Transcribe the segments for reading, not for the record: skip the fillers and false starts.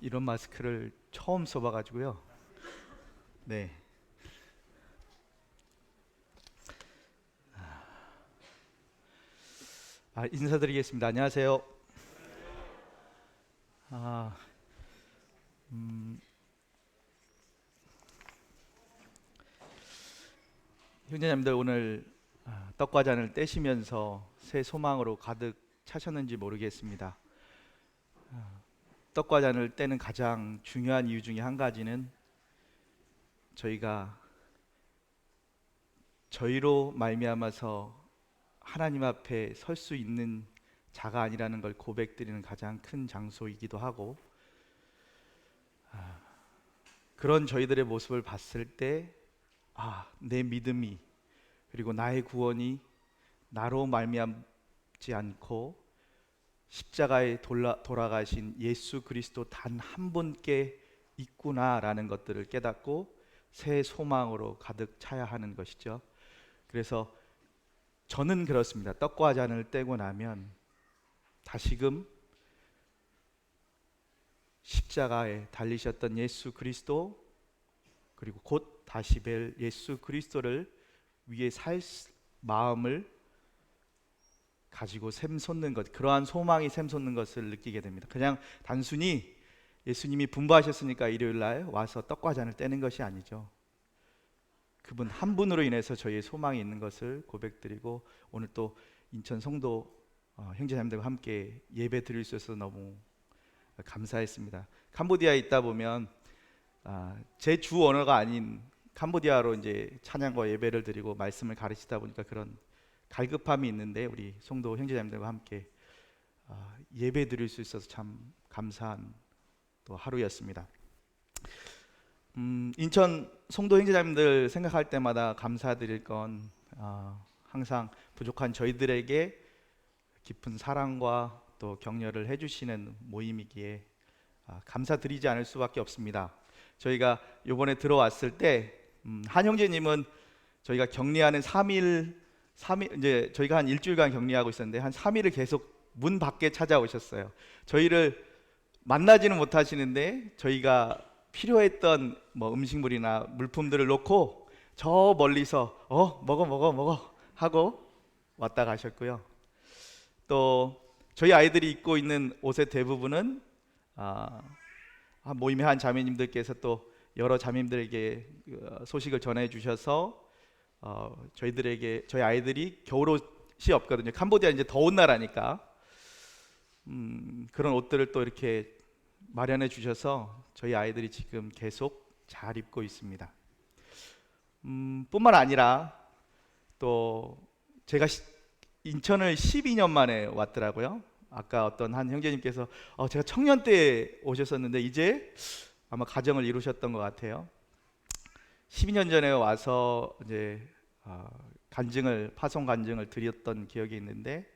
이런 마스크를 처음 써봐가지고요. 네. 인사드리겠습니다. 안녕하세요. 아, 음, 형제님들 오늘 떡과 잔을 떼시면서 새 소망으로 가득 차셨는지 모르겠습니다. 떡과 잔을 떼는 가장 중요한 이유 중에 한 가지는 저희가 저희로 말미암아서 하나님 앞에 설 수 있는 자가 아니라는 걸 고백드리는 가장 큰 장소이기도 하고, 그런 저희들의 모습을 봤을 때 내 믿음이 그리고 나의 구원이 나로 말미암지 않고 십자가에 돌아가신 예수 그리스도 단 한 분께 있구나라는 것들을 깨닫고 새 소망으로 가득 차야 하는 것이죠. 그래서 저는 그렇습니다. 떡과 잔을 떼고 나면 다시금 십자가에 달리셨던 예수 그리스도, 그리고 곧 다시 뵐 예수 그리스도를 위해 살 마음을 가지고 샘솟는 것, 그러한 소망이 샘솟는 것을 느끼게 됩니다. 그냥 단순히 예수님이 분부하셨으니까 일요일 날 와서 떡과 잔을 떼는 것이 아니죠. 그분 한 분으로 인해서 저희의 소망이 있는 것을 고백드리고, 오늘 또 인천 성도 형제자매들과 함께 예배 드릴 수 있어서 너무 감사했습니다. 캄보디아에 있다 보면 제 주 언어가 아닌 캄보디아로 이제 찬양과 예배를 드리고 말씀을 가르치다 보니까 그런 갈급함이 있는데, 우리 성도 형제자매들과 함께 예배 드릴 수 있어서 참 감사한 또 하루였습니다. 인천 성도 형제자매들 생각할 때마다 감사드릴 건 항상 부족한 저희들에게 깊은 사랑과 또 격려를 해주시는 모임이기에 감사드리지 않을 수밖에 없습니다. 저희가 이번에 들어왔을 때 한 형제님은 저희가 격리하는 3일 이제 저희가 한 일주일간 격리하고 있었는데 한 3일을 계속 문 밖에 찾아오셨어요. 저희를 만나지는 못하시는데 저희가 필요했던 뭐 음식물이나 물품들을 놓고 저 멀리서 먹어 하고 왔다 가셨고요. 또 저희 아이들이 입고 있는 옷의 대부분은 모임의 한 자매님들께서 또 여러 자매님들에게 소식을 전해 주셔서 저희 아이들이 겨울옷이 없거든요. 캄보디아 이제 더운 나라니까 그런 옷들을 또 이렇게 마련해 주셔서 저희 아이들이 지금 계속 잘 입고 있습니다. 뿐만 아니라 또 제가 인천을 12년 만에 왔더라고요. 아까 어떤 한 형제님께서 제가 청년 때 오셨었는데 이제 아마 가정을 이루셨던 것 같아요. 12년 전에 와서 이제 파송 간증을 드렸던 기억이 있는데,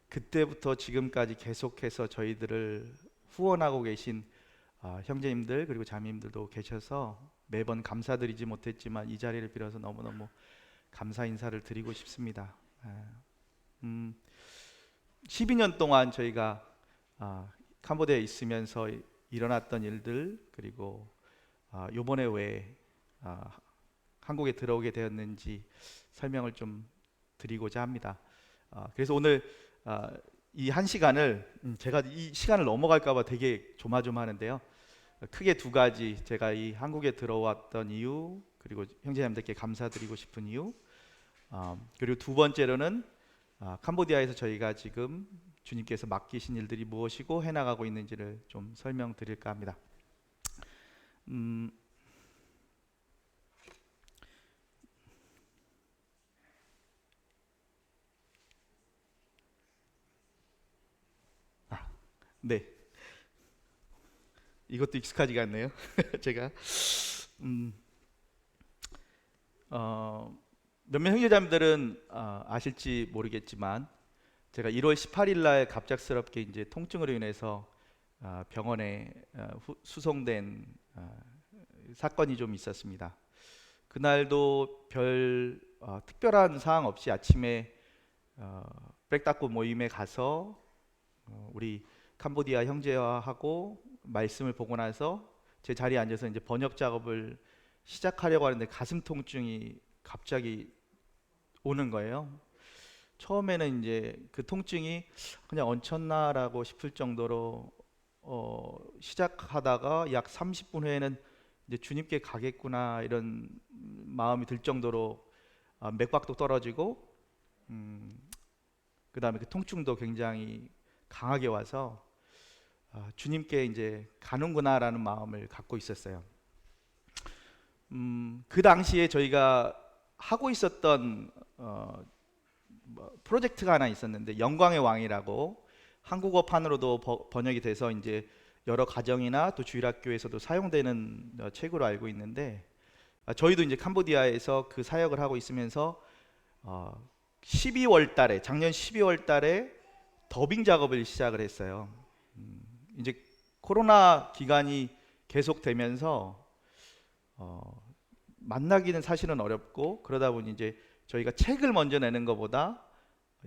그때부터 지금까지 계속해서 저희들을 후원하고 계신 형제님들 그리고 자매님들도 계셔서 매번 감사드리지 못했지만 이 자리를 빌어서 너무너무 감사 인사를 드리고 싶습니다. 12년 동안 저희가 캄보디아에 있으면서 일어났던 일들, 그리고 요번에 왜 한국에 들어오게 되었는지 설명을 좀 드리고자 합니다. 그래서 오늘 이 한 시간을 제가 이 시간을 넘어갈까 봐 되게 조마조마하는데요. 크게 두 가지, 제가 이 한국에 들어왔던 이유, 그리고 형제자매들께 감사드리고 싶은 이유, 그리고 두 번째로는 캄보디아에서 저희가 지금 주님께서 맡기신 일들이 무엇이고 해나가고 있는지를 좀 설명드릴까 합니다. 네, 이것도 익숙하지가 않네요. 제가 몇몇 형제자매들은 아실지 모르겠지만 제가 1월 18일 날 갑작스럽게 이제 통증으로 인해서 병원에 수송된 사건이 좀 있었습니다. 그날도 별 특별한 사항 없이 아침에 백닥고 모임에 가서 우리 캄보디아 형제와하고 말씀을 보고 나서 제 자리에 앉아서 이제 번역 작업을 시작하려고 하는데 가슴 통증이 갑자기 오는 거예요. 처음에는 이제 그 통증이 그냥 얹혔나라고 싶을 정도로 시작하다가 약 30분 후에는 이제 주님께 가겠구나 이런 마음이 들 정도로 맥박도 떨어지고 그다음에 그 통증도 굉장히 강하게 와서 주님께 이제 가는구나라는 마음을 갖고 있었어요. 그 당시에 저희가 하고 있었던 프로젝트가 하나 있었는데 영광의 왕이라고 한국어판으로도 번역이 돼서 이제 여러 가정이나 또 주일학교에서도 사용되는 책으로 알고 있는데 저희도 이제 캄보디아에서 그 사역을 하고 있으면서 12월 달에 작년 12월 달에 더빙 작업을 시작을 했어요. 이제 코로나 기간이 계속되면서 만나기는 사실은 어렵고 그러다 보니 이제 저희가 책을 먼저 내는 것보다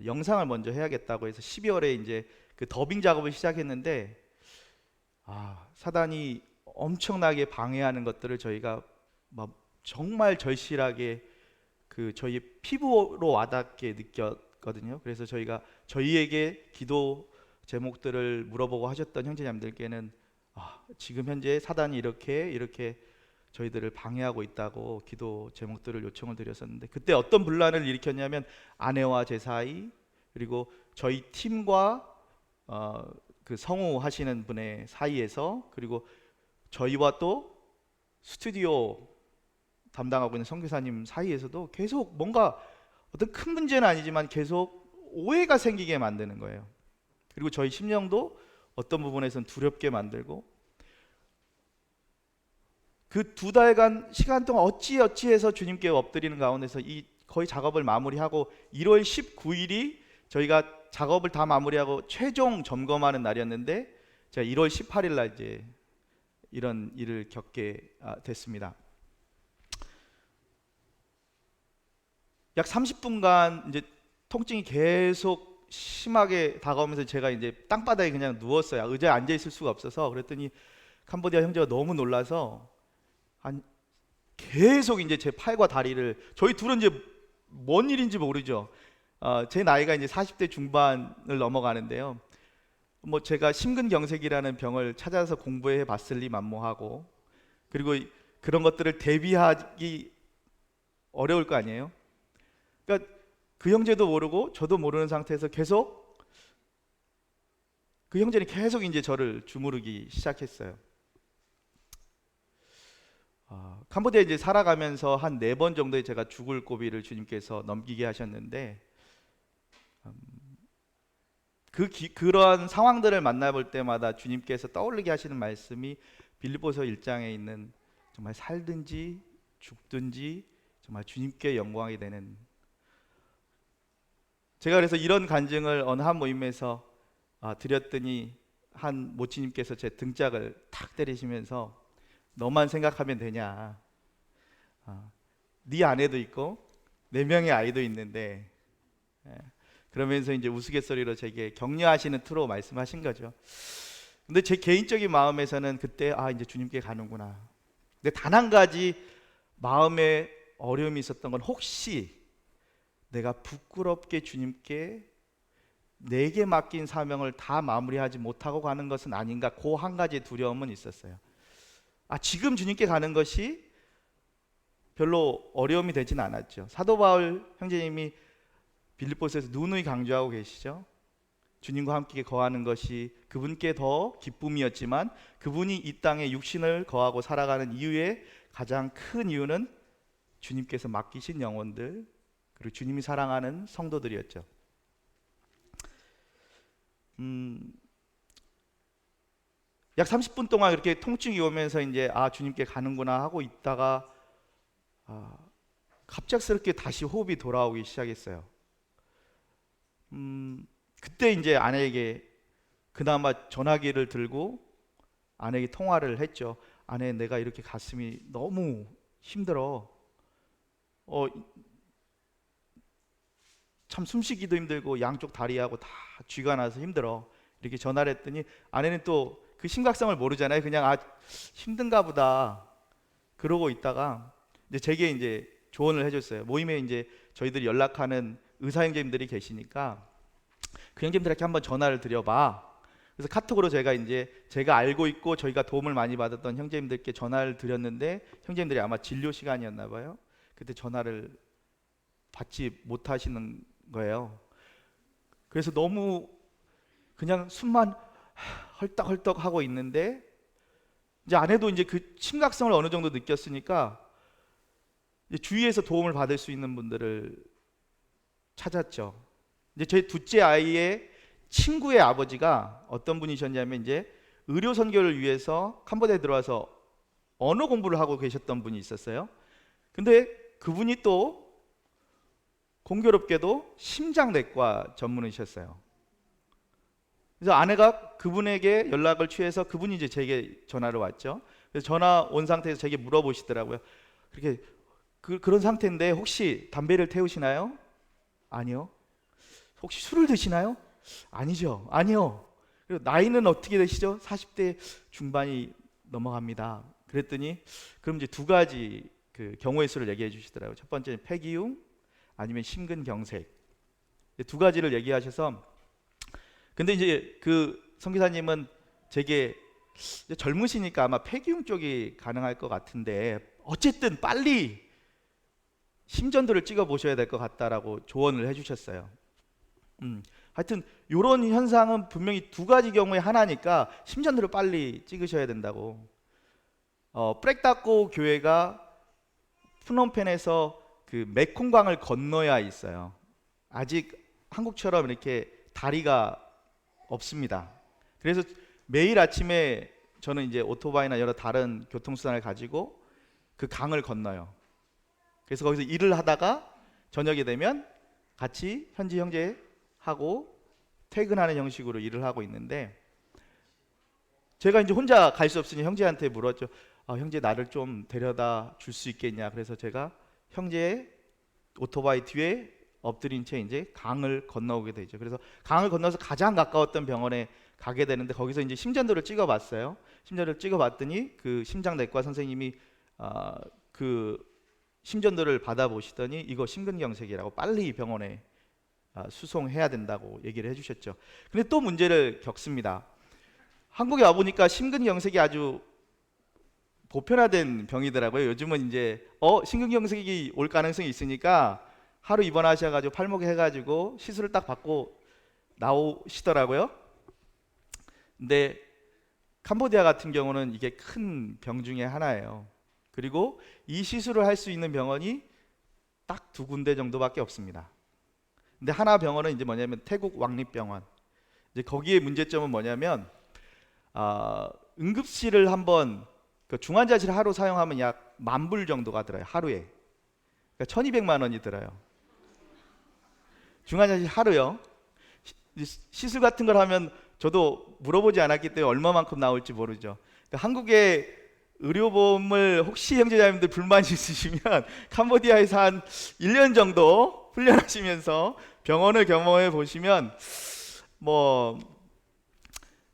영상을 먼저 해야겠다고 해서 12월에 이제 그 더빙 작업을 시작했는데 사단이 엄청나게 방해하는 것들을 저희가 막 정말 절실하게 그 저희 피부로 와닿게 느꼈거든요. 그래서 저희가 저희에게 기도 제목들을 물어보고 하셨던 형제자매들께는 지금 현재 사단이 이렇게 저희들을 방해하고 있다고 기도 제목들을 요청을 드렸었는데 그때 어떤 분란을 일으켰냐면 아내와 제 사이 그리고 저희 팀과 그 성우 하시는 분의 사이에서 그리고 저희와 또 스튜디오 담당하고 있는 선교사님 사이에서도 계속 뭔가 어떤 큰 문제는 아니지만 계속 오해가 생기게 만드는 거예요. 그리고 저희 심령도 어떤 부분에서는 두렵게 만들고 그 2달간 시간 동안 어찌해서 주님께 엎드리는 가운데서 이 거의 작업을 마무리하고 1월 19일이 저희가 작업을 다 마무리하고 최종 점검하는 날이었는데 제가 1월 18일 날 이제 이런 일을 겪게 됐습니다. 약 30분간 이제 통증이 계속 심하게 다가오면서 제가 이제 땅바닥에 그냥 누웠어요. 의자에 앉아 있을 수가 없어서. 그랬더니 캄보디아 형제가 너무 놀라서 계속 이제 제 팔과 다리를 저희 둘은 이제 뭔 일인지 모르죠. 제 나이가 이제 40대 중반을 넘어가는데요. 뭐 제가 심근경색이라는 병을 찾아서 공부해 봤을리 만무하고 그리고 그런 것들을 대비하기 어려울 거 아니에요. 그러니까 그 형제도 모르고 저도 모르는 상태에서 계속 그 형제는 계속 이제 저를 주무르기 시작했어요. 캄보디아에 이제 살아가면서 한 4번 정도의 제가 죽을 고비를 주님께서 넘기게 하셨는데 그러한 상황들을 만나볼 때마다 주님께서 떠올리게 하시는 말씀이 빌립보서 1장에 있는 정말 살든지 죽든지 정말 주님께 영광이 되는 제가 그래서 이런 간증을 어느 한 모임에서 드렸더니 한 모치님께서 제 등짝을 탁 때리시면서 너만 생각하면 되냐 네 아내도 있고 4명의 아이도 있는데 그러면서 이제 우스갯소리로 제게 격려하시는 투로 말씀하신 거죠. 근데 제 개인적인 마음에서는 그때 이제 주님께 가는구나. 근데 단 한 가지 마음에 어려움이 있었던 건 혹시 내가 부끄럽게 주님께 내게 맡긴 사명을 다 마무리하지 못하고 가는 것은 아닌가 그 한 가지 두려움은 있었어요. 지금 주님께 가는 것이 별로 어려움이 되진 않았죠. 사도 바울 형제님이 빌립보서에서 누누이 강조하고 계시죠. 주님과 함께 거하는 것이 그분께 더 기쁨이었지만 그분이 이 땅에 육신을 거하고 살아가는 이유의 가장 큰 이유는 주님께서 맡기신 영혼들 그리고 주님이 사랑하는 성도들이었죠. 약 30분 동안 이렇게 통증이 오면서 이제 주님께 가는구나 하고 있다가 갑작스럽게 다시 호흡이 돌아오기 시작했어요. 그때 이제 아내에게 그나마 전화기를 들고 아내에게 통화를 했죠. 아내, 내가 이렇게 가슴이 너무 힘들어. 참 숨쉬기도 힘들고 양쪽 다리하고 다 쥐가 나서 힘들어. 이렇게 전화를 했더니 아내는 또 그 심각성을 모르잖아요. 그냥 힘든가 보다 그러고 있다가 이제 제게 이제 조언을 해줬어요. 모임에 이제 저희들이 연락하는 의사 형제님들이 계시니까 그 형제님들에게 한번 전화를 드려봐. 그래서 카톡으로 제가 이제 제가 알고 있고 저희가 도움을 많이 받았던 형제님들께 전화를 드렸는데 형제님들이 아마 진료 시간이었나 봐요. 그때 전화를 받지 못하시는 거예요. 그래서 너무 그냥 숨만 헐떡헐떡 하고 있는데 이제 아내도 이제 그 심각성을 어느 정도 느꼈으니까 이제 주위에서 도움을 받을 수 있는 분들을 찾았죠. 이제 제 둘째 아이의 친구의 아버지가 어떤 분이셨냐면 이제 의료 선교를 위해서 캄보디아에 들어와서 언어 공부를 하고 계셨던 분이 있었어요. 근데 그분이 또 공교롭게도 심장내과 전문의셨어요. 그래서 아내가 그분에게 연락을 취해서 그분이 이제 제게 전화를 왔죠. 그래서 전화 온 상태에서 제게 물어보시더라고요. 그렇게 그런 상태인데 혹시 담배를 태우시나요? 아니요. 혹시 술을 드시나요? 아니죠. 아니요. 그리고 나이는 어떻게 되시죠? 40대 중반이 넘어갑니다. 그랬더니 그럼 이제 두 가지 그 경우의 수를 얘기해 주시더라고요. 첫 번째는 폐기흉 아니면 심근경색. 두 가지를 얘기하셔서 근데 이제 그 선교사님은 제게 이제 젊으시니까 아마 폐기흉 쪽이 가능할 것 같은데 어쨌든 빨리 심전도를 찍어 보셔야 될 것 같다라고 조언을 해주셨어요. 하여튼 이런 현상은 분명히 두 가지 경우에 하나니까 심전도를 빨리 찍으셔야 된다고. 프렉다코 교회가 프놈펜에서 그 메콩강을 건너야 있어요. 아직 한국처럼 이렇게 다리가 없습니다. 그래서 매일 아침에 저는 이제 오토바이나 여러 다른 교통수단을 가지고 그 강을 건너요. 그래서 거기서 일을 하다가 저녁이 되면 같이 현지 형제하고 퇴근하는 형식으로 일을 하고 있는데 제가 이제 혼자 갈 수 없으니 형제한테 물었죠. 형제 나를 좀 데려다 줄 수 있겠냐. 그래서 제가 형제의 오토바이 뒤에 엎드린 채 이제 강을 건너오게 되죠. 그래서 강을 건너서 가장 가까웠던 병원에 가게 되는데 거기서 이제 심전도를 찍어봤어요. 심전도를 찍어봤더니 그 심장내과 선생님이 그 심전도를 받아보시더니 이거 심근경색이라고 빨리 병원에 수송해야 된다고 얘기를 해주셨죠. 근데 또 문제를 겪습니다. 한국에 와보니까 심근경색이 아주 보편화된 병이더라고요. 요즘은 이제 심근경색이 올 가능성이 있으니까 하루 입원하셔가지고 팔목에 해가지고 시술을 딱 받고 나오시더라고요. 근데 캄보디아 같은 경우는 이게 큰 병 중에 하나예요. 그리고 이 시술을 할 수 있는 병원이 딱 두 군데 정도밖에 없습니다. 근데 하나 병원은 이제 뭐냐면 태국 왕립병원. 이제 거기에 문제점은 뭐냐면 응급실을 한번 그 중환자실 하루 사용하면 약 10,000불 정도가 들어요. 하루에. 그러니까 1,200만 원이 들어요. 중환자실 하루요. 시술 같은 걸 하면 저도 물어보지 않았기 때문에 얼마만큼 나올지 모르죠. 그러니까 한국의 의료보험을 혹시 형제자매님들 불만이 있으시면 캄보디아에서 한 1년 정도 훈련하시면서 병원을 경험해 보시면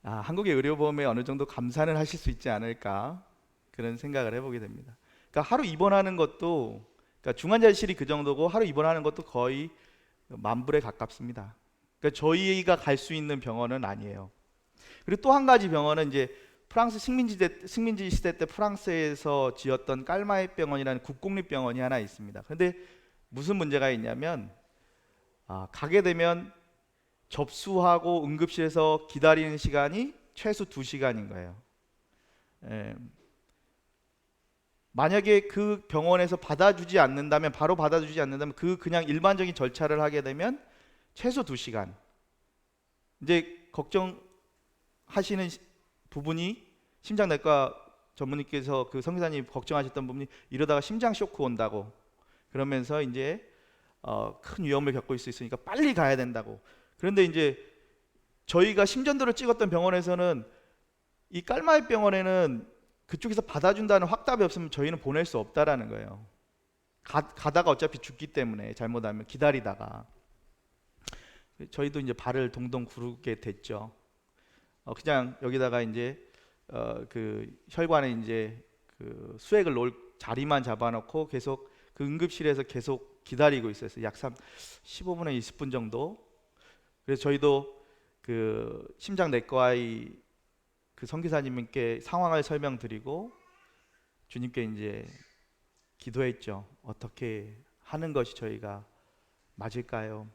한국의 의료보험에 어느 정도 감산을 하실 수 있지 않을까 그런 생각을 해보게 됩니다. 그러니까 하루 입원하는 것도 그러니까 중환자실이 그 정도고 하루 입원하는 것도 거의 10,000불에 가깝습니다. 그러니까 저희가 갈 수 있는 병원은 아니에요. 그리고 또 한 가지 병원은 이제 프랑스 식민지 시대 때 프랑스에서 지었던 깔마에 병원이라는 국공립병원이 하나 있습니다. 그런데 무슨 문제가 있냐면 가게 되면 접수하고 응급실에서 기다리는 시간이 최소 2시간인 거예요. 만약에 그 병원에서 받아주지 않는다면 그냥 일반적인 절차를 하게 되면 최소 2시간. 이제 걱정하시는 부분이 심장내과 전문의께서 그 성기사님 걱정하셨던 부분이 이러다가 심장 쇼크 온다고 그러면서 이제 큰 위험을 겪을 수 있으니까 빨리 가야 된다고. 그런데 이제 저희가 심전도를 찍었던 병원에서는 이 깔마이 병원에는 그쪽에서 받아준다는 확답이 없으면 저희는 보낼 수 없다라는 거예요. 가다가 어차피 죽기 때문에 잘못하면 기다리다가 저희도 이제 발을 동동 구르게 됐죠. 그냥 여기다가 이제 그 혈관에 이제 그 수액을 놓을 자리만 잡아놓고 계속 그 응급실에서 계속 기다리고 있었어요. 약 15분에 20분 정도. 그래서 저희도 그 심장내과의 그 선교사님께 상황을 설명드리고 주님께 이제 기도했죠. 어떻게 하는 것이 저희가 맞을까요?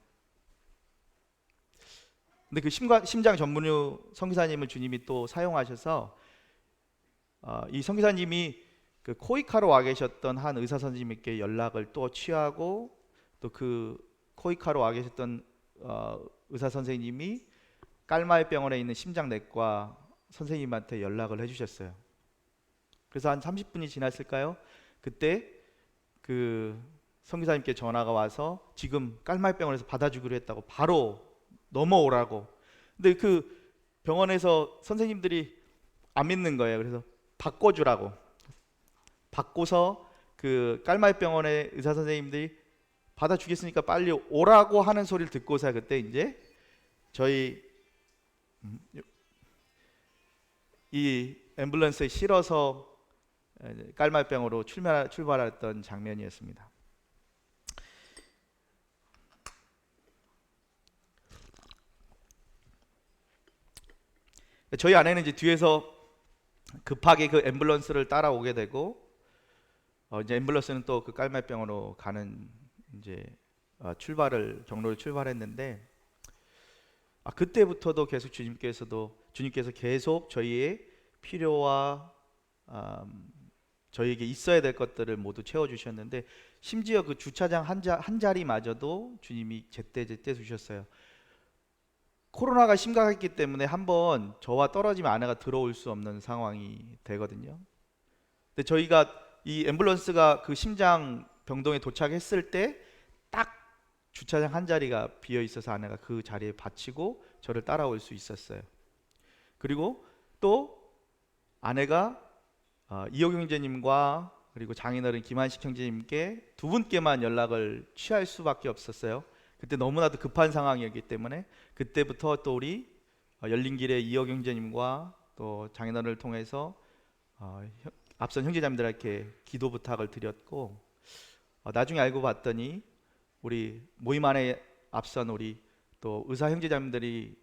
근데 그 심장 전문의 선교사님을 주님이 또 사용하셔서 이 선교사님이 그 코이카로 와 계셨던 한 의사 선생님께 연락을 또 취하고 또 그 코이카로 와 계셨던 의사 선생님이 깔마의 병원에 있는 심장내과 선생님한테 연락을 해주셨어요. 그래서 한 30분이 지났을까요? 그때 그 선교사님께 전화가 와서 지금 깔마의 병원에서 받아주기로 했다고 바로 넘어오라고. 근데 그 병원에서 선생님들이 안 믿는 거예요. 그래서 바꿔주라고. 바꿔서 그 깔마의 병원의 의사 선생님들이 받아주겠으니까 빨리 오라고 하는 소리를 듣고서 그때 이제 저희 이 앰뷸런스에 실어서 깔마의 병으로 출발했던 장면이었습니다. 저희 아내는 이제 뒤에서 급하게 그 앰뷸런스를 따라오게 되고 이제 앰뷸런스는 또 그 깔마의 병으로 가는 이제 경로를 출발했는데 그때부터도 계속 주님께서 계속 저희의 필요와 저희에게 있어야 될 것들을 모두 채워주셨는데 심지어 그 주차장 한 자리마저도 주님이 제때 주셨어요. 코로나가 심각했기 때문에 한번 저와 떨어지면 아내가 들어올 수 없는 상황이 되거든요. 근데 저희가 이 앰뷸런스가 그 심장 병동에 도착했을 때 딱 주차장 한 자리가 비어 있어서 아내가 그 자리에 받치고 저를 따라올 수 있었어요. 그리고 또 아내가 이호 형제님과 그리고 장인어른 김한식 형제님께 두 분께만 연락을 취할 수밖에 없었어요. 그때 너무나도 급한 상황이었기 때문에 그때부터 또 우리 열린길의 이호 형제님과 또 장인어른을 통해서 앞선 형제자매들에게 기도 부탁을 드렸고 나중에 알고 봤더니 우리 모임 안에 앞선 우리 또 의사 형제자매들이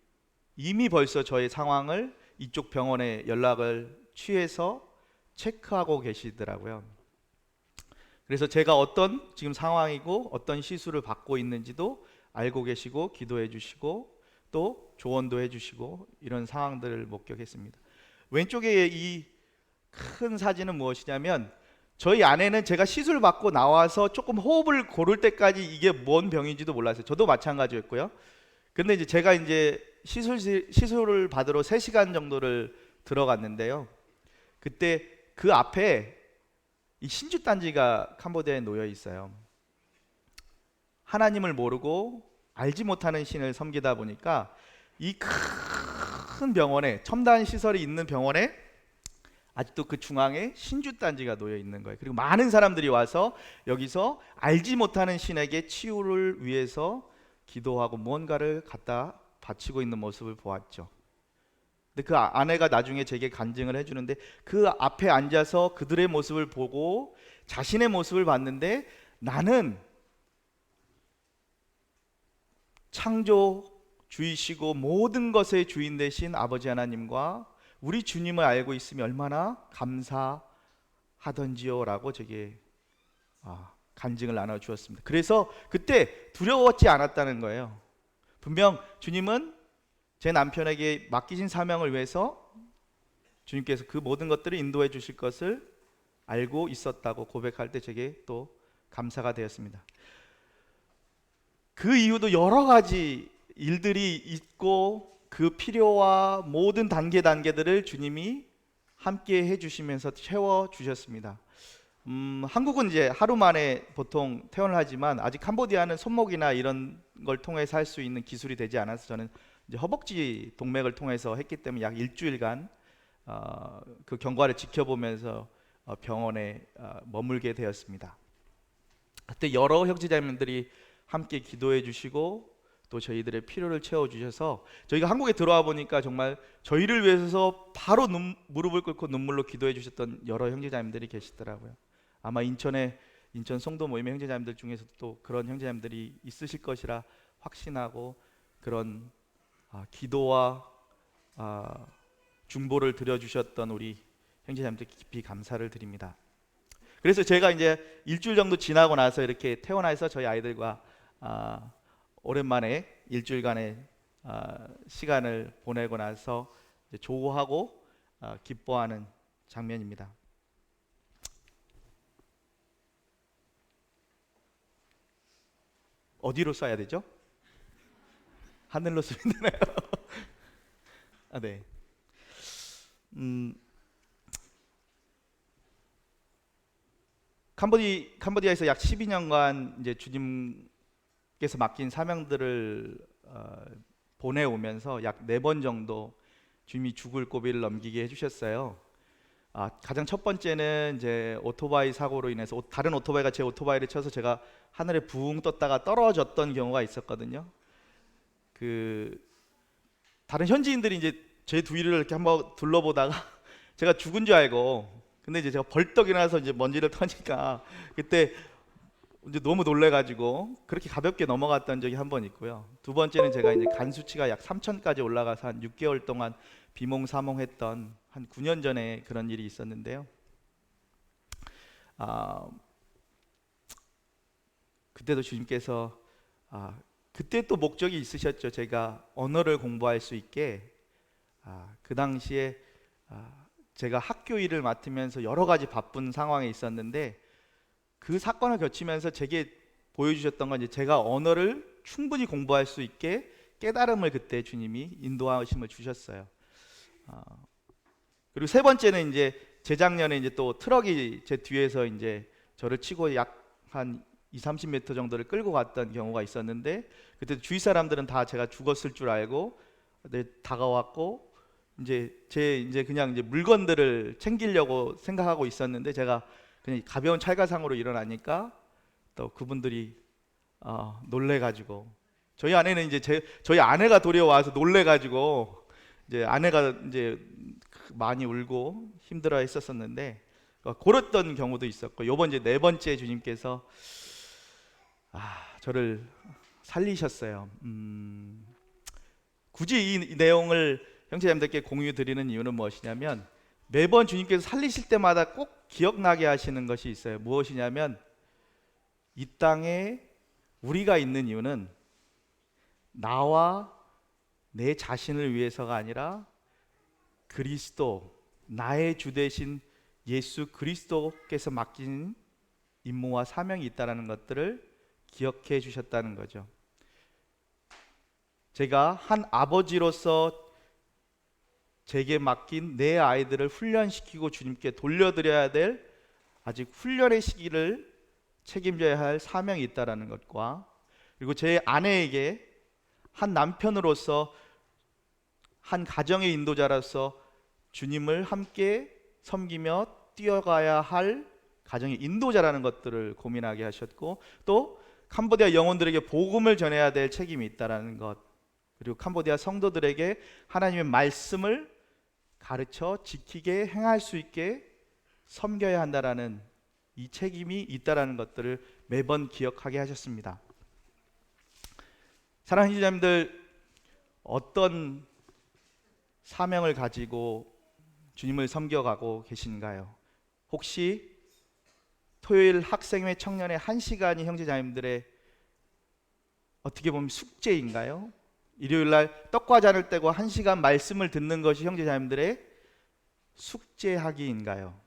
이미 벌써 저의 상황을 이쪽 병원에 연락을 취해서 체크하고 계시더라고요. 그래서 제가 어떤 지금 상황이고 어떤 시술을 받고 있는지도 알고 계시고 기도해 주시고 또 조언도 해 주시고 이런 상황들을 목격했습니다. 왼쪽에 이 큰 사진은 무엇이냐면 저희 아내는 제가 시술 받고 나와서 조금 호흡을 고를 때까지 이게 뭔 병인지도 몰랐어요. 저도 마찬가지였고요. 근데 이제 제가 이제 시술을 받으러 3시간 정도를 들어갔는데요. 그때 그 앞에 이 신주단지가 캄보디아에 놓여 있어요. 하나님을 모르고 알지 못하는 신을 섬기다 보니까 이 큰 병원에 첨단 시설이 있는 병원에 아직도 그 중앙에 신주단지가 놓여 있는 거예요. 그리고 많은 사람들이 와서 여기서 알지 못하는 신에게 치유를 위해서 기도하고 무언가를 갖다 바치고 있는 모습을 보았죠. 근데 그 아내가 나중에 제게 간증을 해주는데 그 앞에 앉아서 그들의 모습을 보고 자신의 모습을 봤는데 나는 창조주이시고 모든 것의 주인 되신 아버지 하나님과 우리 주님을 알고 있으면 얼마나 감사하던지요 라고 제게 간증을 나눠주었습니다. 그래서 그때 두려웠지 않았다는 거예요. 분명 주님은 제 남편에게 맡기신 사명을 위해서 주님께서 그 모든 것들을 인도해 주실 것을 알고 있었다고 고백할 때 제게 또 감사가 되었습니다. 그 이후도 여러 가지 일들이 있고 그 필요와 모든 단계들을 주님이 함께 해주시면서 채워주셨습니다. 한국은 이제 하루 만에 보통 퇴원을 하지만 아직 캄보디아는 손목이나 이런 걸 통해서 할 수 있는 기술이 되지 않아서 저는 이제 허벅지 동맥을 통해서 했기 때문에 약 일주일간 그 경과를 지켜보면서 병원에 머물게 되었습니다. 그때 여러 형제자매들이 함께 기도해 주시고 또 저희들의 필요를 채워주셔서 저희가 한국에 들어와 보니까 정말 저희를 위해서 바로 무릎을 꿇고 눈물로 기도해 주셨던 여러 형제자매들이 계시더라고요. 아마 인천 송도 모임의 형제자매들 중에서도 또 그런 형제자매들이 있으실 것이라 확신하고 그런 기도와 중보를 드려주셨던 우리 형제자매들 깊이 감사를 드립니다. 그래서 제가 이제 일주일 정도 지나고 나서 이렇게 태어나서 저희 아이들과 오랜만에 일주일간의 시간을 보내고 나서 이제 조고하고 기뻐하는 장면입니다. 어디로 써야 되죠? 하늘로 쓰면 되나요? 네. 캄보디아에서 약 12년간 이제 주님께서 맡긴 사명들을 보내오면서 약 4번 정도 주님이 죽을 고비를 넘기게 해주셨어요. 가장 첫 번째는 이제 오토바이 사고로 인해서 다른 오토바이가 제 오토바이를 쳐서 제가 하늘에 붕 떴다가 떨어졌던 경우가 있었거든요. 그 다른 현지인들이 이제 제 뒤를 이렇게 한번 둘러보다가 제가 죽은 줄 알고, 근데 이제 제가 벌떡 일어나서 이제 먼지를 터니까 그때 이제 너무 놀래가지고 그렇게 가볍게 넘어갔던 적이 한 번 있고요. 두 번째는 제가 이제 간 수치가 약 3,000까지 올라가서 한 6개월 동안 비몽사몽했던 한 9년 전에 그런 일이 있었는데요. 그때도 주님께서 그때 또 목적이 있으셨죠. 제가 언어를 공부할 수 있게. 그 당시에 제가 학교 일을 맡으면서 여러 가지 바쁜 상황에 있었는데 그 사건을 거치면서 제게 보여주셨던 건 이제 제가 언어를 충분히 공부할 수 있게 깨달음을 그때 주님이 인도하심을 주셨어요. 그리고 세 번째는 이제 재작년에 이제 또 트럭이 제 뒤에서 이제 저를 치고 약 한 20-30m 정도를 끌고 갔던 경우가 있었는데 그때 주위 사람들은 다 제가 죽었을 줄 알고 다가왔고 이제 그냥 이제 물건들을 챙기려고 생각하고 있었는데 제가 그냥 가벼운 찰가상으로 일어나니까 또 그분들이 놀래가지고 저희 아내는 이제 저희 아내가 도리어 와서 놀래가지고 이제 아내가 이제 많이 울고 힘들어했었었는데 그랬던 경우도 있었고 요번 이제 4번째 주님께서 저를 살리셨어요. 굳이 이 내용을 형제자매들께 공유 드리는 이유는 무엇이냐면 매번 주님께서 살리실 때마다 꼭 기억나게 하시는 것이 있어요. 무엇이냐면 이 땅에 우리가 있는 이유는 나와 내 자신을 위해서가 아니라 그리스도, 나의 주 되신 예수 그리스도께서 맡긴 임무와 사명이 있다는 것들을 기억해 주셨다는 거죠. 제가 한 아버지로서 제게 맡긴 내 아이들을 훈련시키고 주님께 돌려드려야 될 아직 훈련의 시기를 책임져야 할 사명이 있다는 것과 그리고 제 아내에게 한 남편으로서 한 가정의 인도자로서 주님을 함께 섬기며 뛰어가야 할 가정의 인도자라는 것들을 고민하게 하셨고 또 캄보디아 영혼들에게 복음을 전해야 될 책임이 있다는 것 그리고 캄보디아 성도들에게 하나님의 말씀을 가르쳐 지키게 행할 수 있게 섬겨야 한다라는 이 책임이 있다라는 것들을 매번 기억하게 하셨습니다. 사랑하는 형제자매들, 어떤 사명을 가지고 주님을 섬겨가고 계신가요? 혹시 토요일 학생회 청년의 1시간이 형제자매들의 어떻게 보면 숙제인가요? 일요일날 떡과 잔을 떼고 1시간 말씀을 듣는 것이 형제자매들의 숙제하기인가요?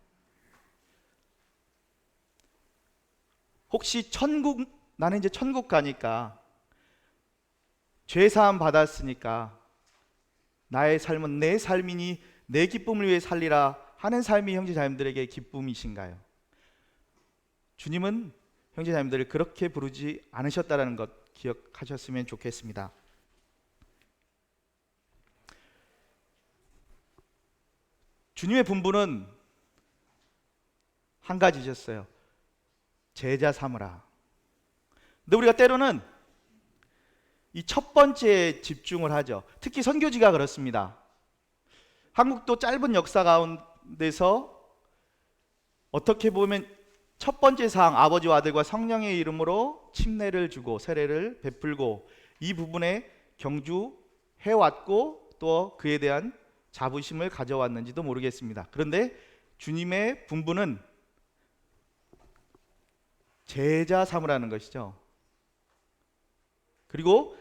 혹시 나는 이제 천국 가니까 죄사함 받았으니까 나의 삶은 내 삶이니 내 기쁨을 위해 살리라 하는 삶이 형제자매들에게 기쁨이신가요? 주님은 형제자매들을 그렇게 부르지 않으셨다는 것 기억하셨으면 좋겠습니다. 주님의 분부는 한 가지셨어요. 제자 삼으라. 근데 우리가 때로는 이 첫 번째에 집중을 하죠. 특히 선교지가 그렇습니다. 한국도 짧은 역사 가운데서 어떻게 보면 첫 번째 사항, 아버지와 아들과 성령의 이름으로 침례를 주고 세례를 베풀고 이 부분에 경주해왔고 또 그에 대한 자부심을 가져왔는지도 모르겠습니다. 그런데 주님의 분부는 제자 삼으라는 것이죠. 그리고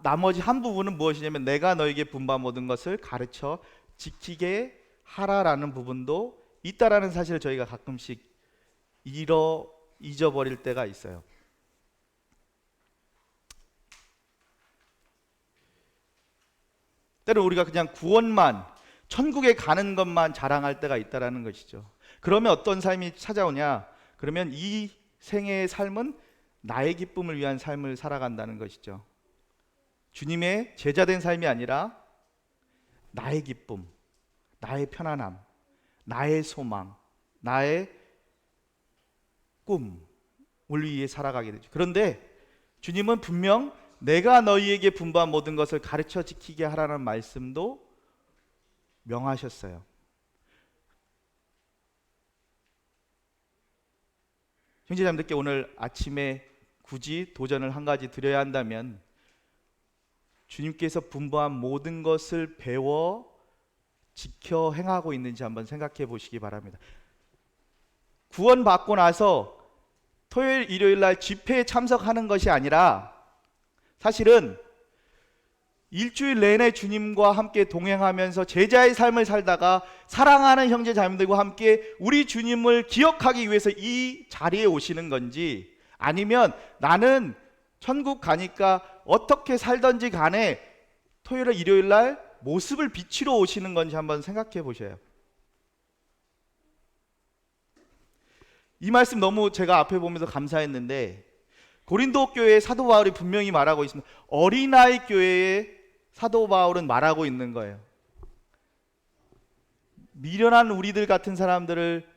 나머지 한 부분은 무엇이냐면 내가 너에게 분부한 모든 것을 가르쳐 지키게 하라라는 부분도 있다라는 사실을 저희가 가끔씩 잊어버릴 때가 있어요. 때로 우리가 그냥 구원만, 천국에 가는 것만 자랑할 때가 있다라는 것이죠. 그러면 어떤 삶이 찾아오냐? 그러면 이 생애의 삶은 나의 기쁨을 위한 삶을 살아간다는 것이죠. 주님의 제자된 삶이 아니라 나의 기쁨, 나의 편안함, 나의 소망, 나의 꿈을 위해 살아가게 되죠. 그런데 주님은 분명 내가 너희에게 분부한 모든 것을 가르쳐 지키게 하라는 말씀도 명하셨어요. 형제자매들께 오늘 아침에 굳이 도전을 한 가지 드려야 한다면 주님께서 분부한 모든 것을 배워 지켜 행하고 있는지 한번 생각해 보시기 바랍니다. 구원받고 나서 토요일, 일요일 날 집회에 참석하는 것이 아니라 사실은 일주일 내내 주님과 함께 동행하면서 제자의 삶을 살다가 사랑하는 형제 자매들과 함께 우리 주님을 기억하기 위해서 이 자리에 오시는 건지, 아니면 나는 천국 가니까 어떻게 살던지 간에 토요일, 일요일 날 모습을 비치러 오시는 건지 한번 생각해 보셔요. 이 말씀 너무 제가 앞에 보면서 감사했는데 고린도 교회의 사도 바울이 분명히 말하고 있습니다. 어린아이 교회의 사도 바울은 말하고 있는 거예요. 미련한 우리들 같은 사람들을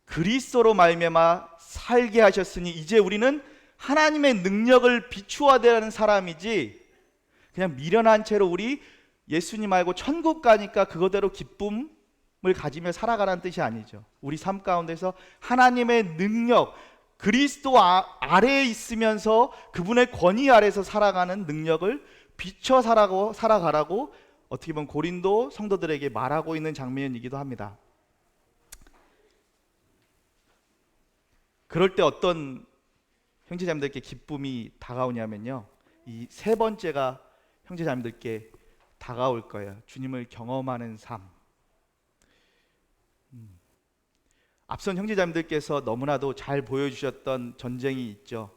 그리스도로 말미암아 살게 하셨으니 이제 우리는 하나님의 능력을 비추어야 되는 사람이지 그냥 미련한 채로 우리 예수님 알고 천국 가니까 그거대로 기쁨을 가지며 살아가라는 뜻이 아니죠. 우리 삶 가운데서 하나님의 능력, 그리스도 아래에 있으면서 그분의 권위 아래에서 살아가는 능력을 비춰 살아가라고 어떻게 보면 고린도 성도들에게 말하고 있는 장면이기도 합니다. 그럴 때 어떤 형제자매들께 기쁨이 다가오냐면요, 이 세 번째가 형제자매들께 다가올 거예요. 주님을 경험하는 삶. 앞선 형제자매들께서 너무나도 잘 보여주셨던 전쟁이 있죠.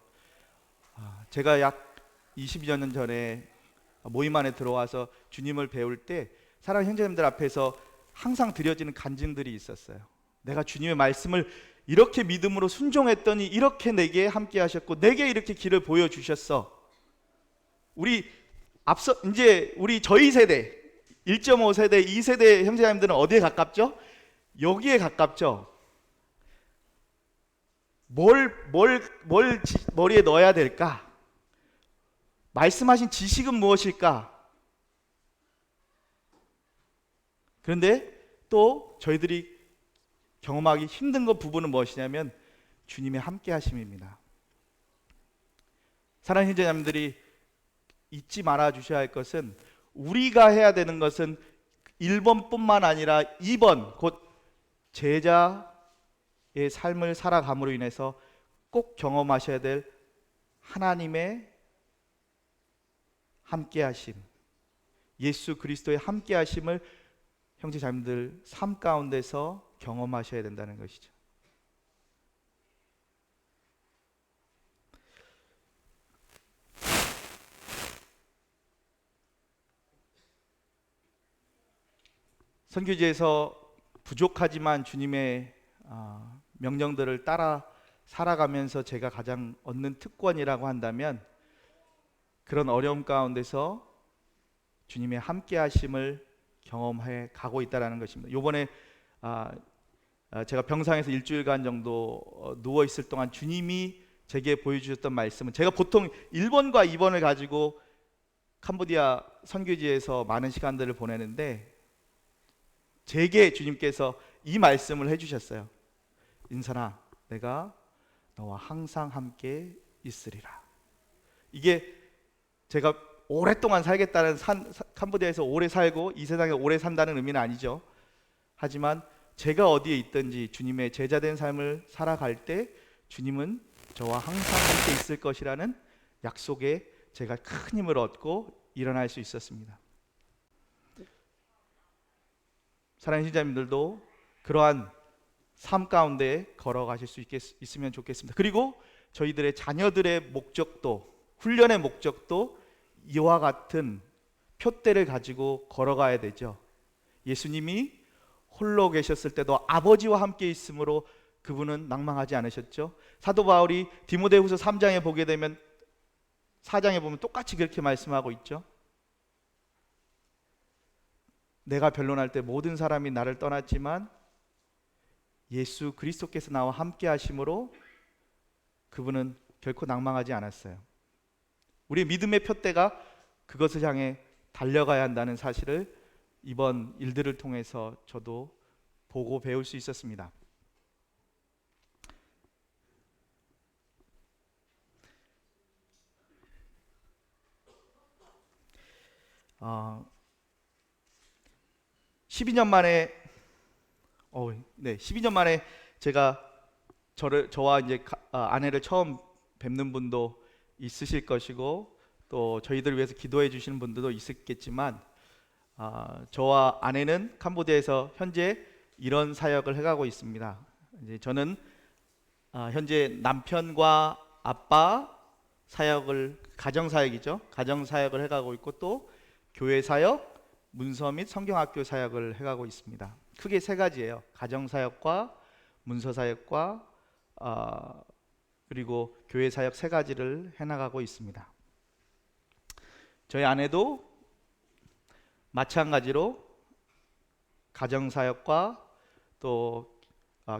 제가 약 20여 년 전에 모임 안에 들어와서 주님을 배울 때 사랑하는 형제자매들 앞에서 항상 드려지는 간증들이 있었어요. 내가 주님의 말씀을 이렇게 믿음으로 순종했더니 이렇게 내게 함께 하셨고 내게 이렇게 길을 보여주셨어. 우리 저희 세대 1.5세대 2세대 형제자매들은 어디에 가깝죠? 여기에 가깝죠. 뭘 머리에 넣어야 될까? 말씀하신 지식은 무엇일까? 그런데 또 저희들이 경험하기 힘든 부분은 무엇이냐면 주님의 함께 하심입니다. 사랑하는 형제자매들이 잊지 말아 주셔야 할 것은 우리가 해야 되는 것은 1번뿐만 아니라 2번 곧 제자의 삶을 살아감으로 인해서 꼭 경험하셔야 될 하나님의 함께하심, 예수 그리스도의 함께하심을 형제자매들 삶 가운데서 경험하셔야 된다는 것이죠. 선교지에서 부족하지만 주님의 명령들을 따라 살아가면서 제가 가장 얻는 특권이라고 한다면 그런 어려움 가운데서 주님의 함께하심을 경험해 가고 있다는 것입니다. 이번에 제가 병상에서 일주일간 정도 누워 있을 동안 주님이 제게 보여주셨던 말씀은, 제가 보통 1번과 2번을 가지고 캄보디아 선교지에서 많은 시간들을 보내는데 제게 주님께서 이 말씀을 해주셨어요. 인선아, 내가 너와 항상 함께 있으리라. 이게 제가 오랫동안 살겠다는 캄보디아에서 오래 살고 이 세상에 오래 산다는 의미는 아니죠. 하지만 제가 어디에 있든지 주님의 제자된 삶을 살아갈 때 주님은 저와 항상 함께 있을 것이라는 약속에 제가 큰 힘을 얻고 일어날 수 있었습니다. 사랑하는 신자님들도 그러한 삶 가운데 걸어가실 수 있으면 좋겠습니다. 그리고 저희들의 자녀들의 목적도, 훈련의 목적도 이와 같은 표대를 가지고 걸어가야 되죠. 예수님이 홀로 계셨을 때도 아버지와 함께 있으므로 그분은 낭망하지 않으셨죠. 사도 바울이 디모데후서 3장에 보게 되면 4장에 보면 똑같이 그렇게 말씀하고 있죠. 내가 변론할 때 모든 사람이 나를 떠났지만 예수 그리스도께서 나와 함께 하심으로 그분은 결코 낭망하지 않았어요. 우리의 믿음의 표대가 그것을 향해 달려가야 한다는 사실을 이번 일들을 통해서 저도 보고 배울 수 있었습니다. 어, 12년 만에 12년 만에 제가 저와 이제 아내를 처음 뵙는 분도 있으실 것이고 또 저희들을 위해서 기도해 주시는 분들도 있었겠지만 저와 아내는 캄보디아에서 현재 이런 사역을 해가고 있습니다. 이제 저는 현재 남편과 아빠 사역을, 가정 사역이죠. 가정 사역을 해가고 있고 또 교회 사역, 문서 및 성경학교 사역을 해가고 있습니다. 크게 세 가지예요. 가정 사역과 문서 사역과 그리고 교회 사역 세 가지를 해나가고 있습니다. 저희 아내도 마찬가지로 가정 사역과 또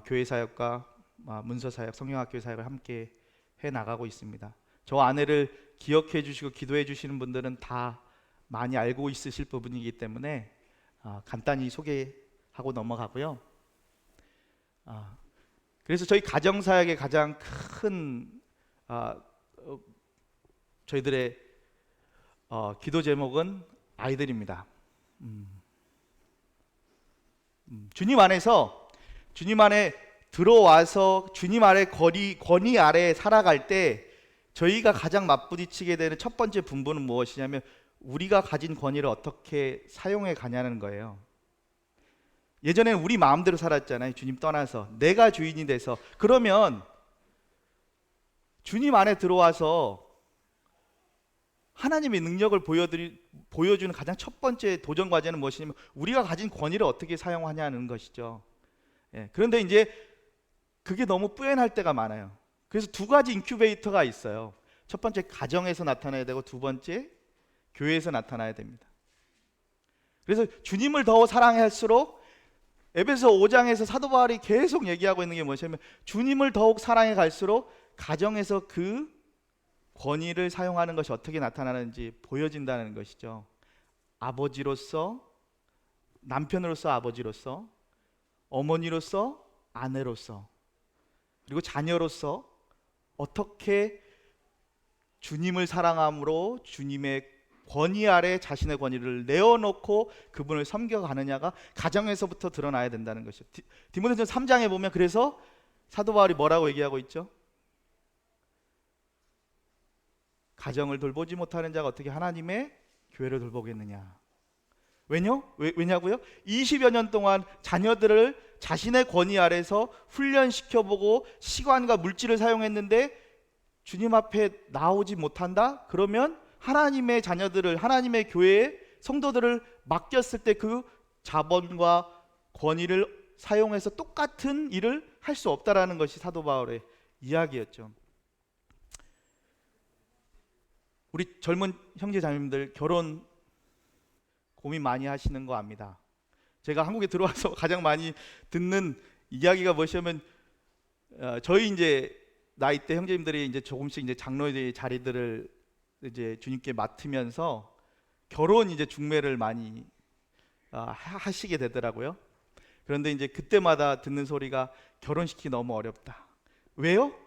교회 사역과 문서 사역, 성경학교 사역을 함께 해 나가고 있습니다. 저 아내를 기억해 주시고 기도해 주시는 분들은 다 많이 알고 있으실 부분이기 때문에 간단히 소개하고 넘어가고요. 그래서 저희 가정 사역의 가장 큰 저희들의 기도 제목은 아이들입니다. 주님 안에서, 주님 안에 들어와서 주님 아래 권위 아래 살아갈 때 저희가 가장 맞부딪히게 되는 첫 번째 분부는 무엇이냐면 우리가 가진 권위를 어떻게 사용해 가냐는 거예요. 예전에는 우리 마음대로 살았잖아요. 주님 떠나서 내가 주인이 돼서. 그러면 주님 안에 들어와서 하나님의 능력을 보여주는 가장 첫 번째 도전 과제는 무엇이냐면 우리가 가진 권위를 어떻게 사용하냐는 것이죠. 그런데 이제 그게 너무 뿌연할 때가 많아요. 그래서 두 가지 인큐베이터가 있어요. 첫 번째 가정에서 나타나야 되고 두 번째 교회에서 나타나야 됩니다. 그래서 주님을 더 사랑할수록 에베소 5장에서 사도 바울이 계속 얘기하고 있는 게 무엇이냐면 주님을 더욱 사랑해 갈수록 가정에서 그 권위를 사용하는 것이 어떻게 나타나는지 보여진다는 것이죠. 아버지로서, 남편으로서 아버지로서, 어머니로서 아내로서, 그리고 자녀로서 어떻게 주님을 사랑함으로 주님의 권위 아래 자신의 권위를 내어놓고 그분을 섬겨가느냐가 가정에서부터 드러나야 된다는 것이죠. 디모데전서 3장에 보면 그래서 사도 바울이 뭐라고 얘기하고 있죠? 가정을 돌보지 못하는 자가 어떻게 하나님의 교회를 돌보겠느냐. 왜냐고요? 20여 년 동안 자녀들을 자신의 권위 아래서 훈련시켜보고 시간과 물질을 사용했는데 주님 앞에 나오지 못한다? 그러면 하나님의 자녀들을, 하나님의 교회의 성도들을 맡겼을 때 그 자본과 권위를 사용해서 똑같은 일을 할 수 없다라는 것이 사도 바울의 이야기였죠. 우리 젊은 형제 자매님들 결혼 고민 많이 하시는 거 압니다. 제가 한국에 들어와서 가장 많이 듣는 이야기가 무엇이냐면 저희 이제 나이 때 형제님들이 이제 조금씩 이제 장로의 자리들을 이제 주님께 맡으면서 결혼 이제 중매를 많이 하시게 되더라고요. 그런데 이제 그때마다 듣는 소리가 결혼시키기 너무 어렵다. 왜요?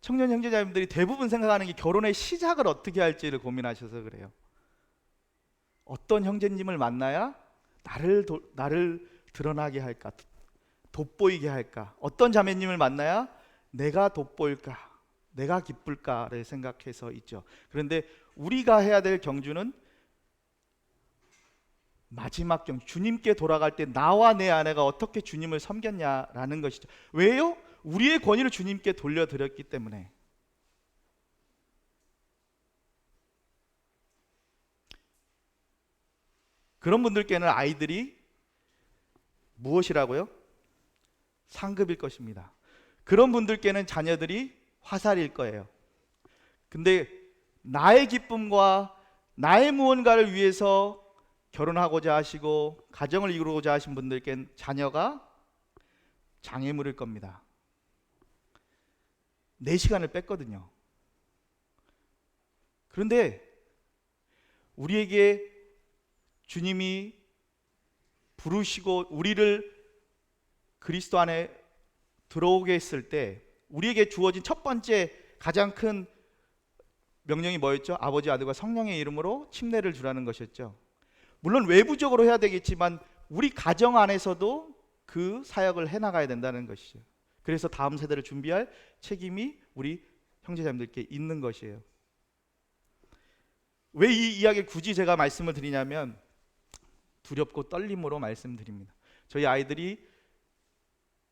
청년 형제자매들이 대부분 생각하는 게 결혼의 시작을 어떻게 할지를 고민하셔서 그래요. 어떤 형제님을 만나야 나를 드러나게 할까, 돋보이게 할까? 어떤 자매님을 만나야 내가 돋보일까, 내가 기쁠까를 생각해서 있죠. 그런데 우리가 해야 될 경주는 마지막 경주, 주님께 돌아갈 때 나와 내 아내가 어떻게 주님을 섬겼냐라는 것이죠. 왜요? 우리의 권위를 주님께 돌려드렸기 때문에. 그런 분들께는 아이들이 무엇이라고요? 상급일 것입니다. 그런 분들께는 자녀들이 화살일 거예요. 근데 나의 기쁨과 나의 무언가를 위해서 결혼하고자 하시고 가정을 이루고자 하신 분들께는 자녀가 장애물일 겁니다. 내 시간을 뺐거든요. 그런데 우리에게 주님이 부르시고 우리를 그리스도 안에 들어오게 했을 때 우리에게 주어진 첫 번째 가장 큰 명령이 뭐였죠? 아버지, 아들과 성령의 이름으로 침례를 주라는 것이었죠. 물론 외부적으로 해야 되겠지만 우리 가정 안에서도 그 사역을 해나가야 된다는 것이죠. 그래서 다음 세대를 준비할 책임이 우리 형제자매들께 있는 것이에요. 왜 이 이야기를 굳이 제가 말씀을 드리냐면 두렵고 떨림으로 말씀드립니다. 저희 아이들이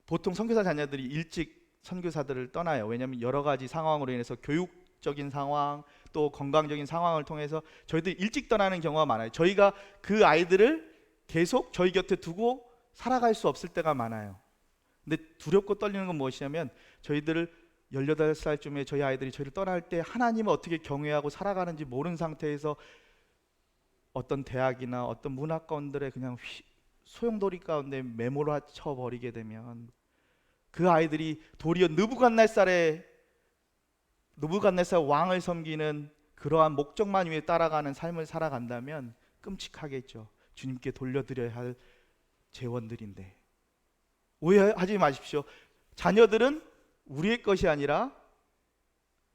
보통 선교사 자녀들이 일찍 선교사들을 떠나요. 왜냐하면 여러 가지 상황으로 인해서 교육적인 상황 또 건강적인 상황을 통해서 저희들이 일찍 떠나는 경우가 많아요. 저희가 그 아이들을 계속 저희 곁에 두고 살아갈 수 없을 때가 많아요. 근데 두렵고 떨리는 건 무엇이냐면 저희들을 18살쯤에 저희 아이들이 저희를 떠날 때 하나님을 어떻게 경외하고 살아가는지 모르는 상태에서 어떤 대학이나 어떤 문화권들의 그냥 소용돌이 가운데 매몰아쳐 버리게 되면 그 아이들이 도리어 느부갓네살 왕을 섬기는 그러한 목적만 위해 따라가는 삶을 살아간다면 끔찍하겠죠. 주님께 돌려드려야 할 재원들인데. 오해하지 마십시오. 자녀들은 우리의 것이 아니라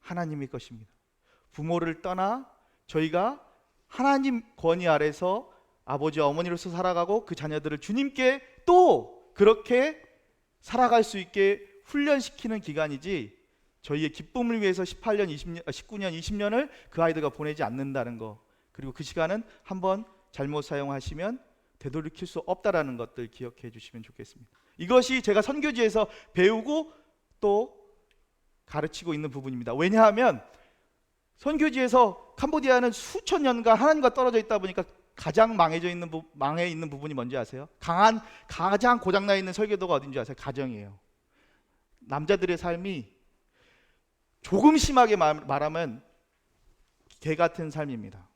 하나님의 것입니다. 부모를 떠나 저희가 하나님 권위 아래서 아버지와 어머니로서 살아가고 그 자녀들을 주님께 또 그렇게 살아갈 수 있게 훈련시키는 기간이지 저희의 기쁨을 위해서 18년, 20년, 19년, 20년을 그 아이들과 보내지 않는다는 거. 그리고 그 시간은 한번 잘못 사용하시면 되돌이킬 수 없다라는 것들 기억해 주시면 좋겠습니다. 이것이 제가 선교지에서 배우고 또 가르치고 있는 부분입니다. 왜냐하면 선교지에서 캄보디아는 수천 년간 하나님과 떨어져 있다 보니까 가장 망해 있는 부분이 뭔지 아세요? 가장 고장나 있는 설교도가 어딘지 아세요? 가정이에요. 남자들의 삶이 조금 심하게 말하면 개 같은 삶입니다.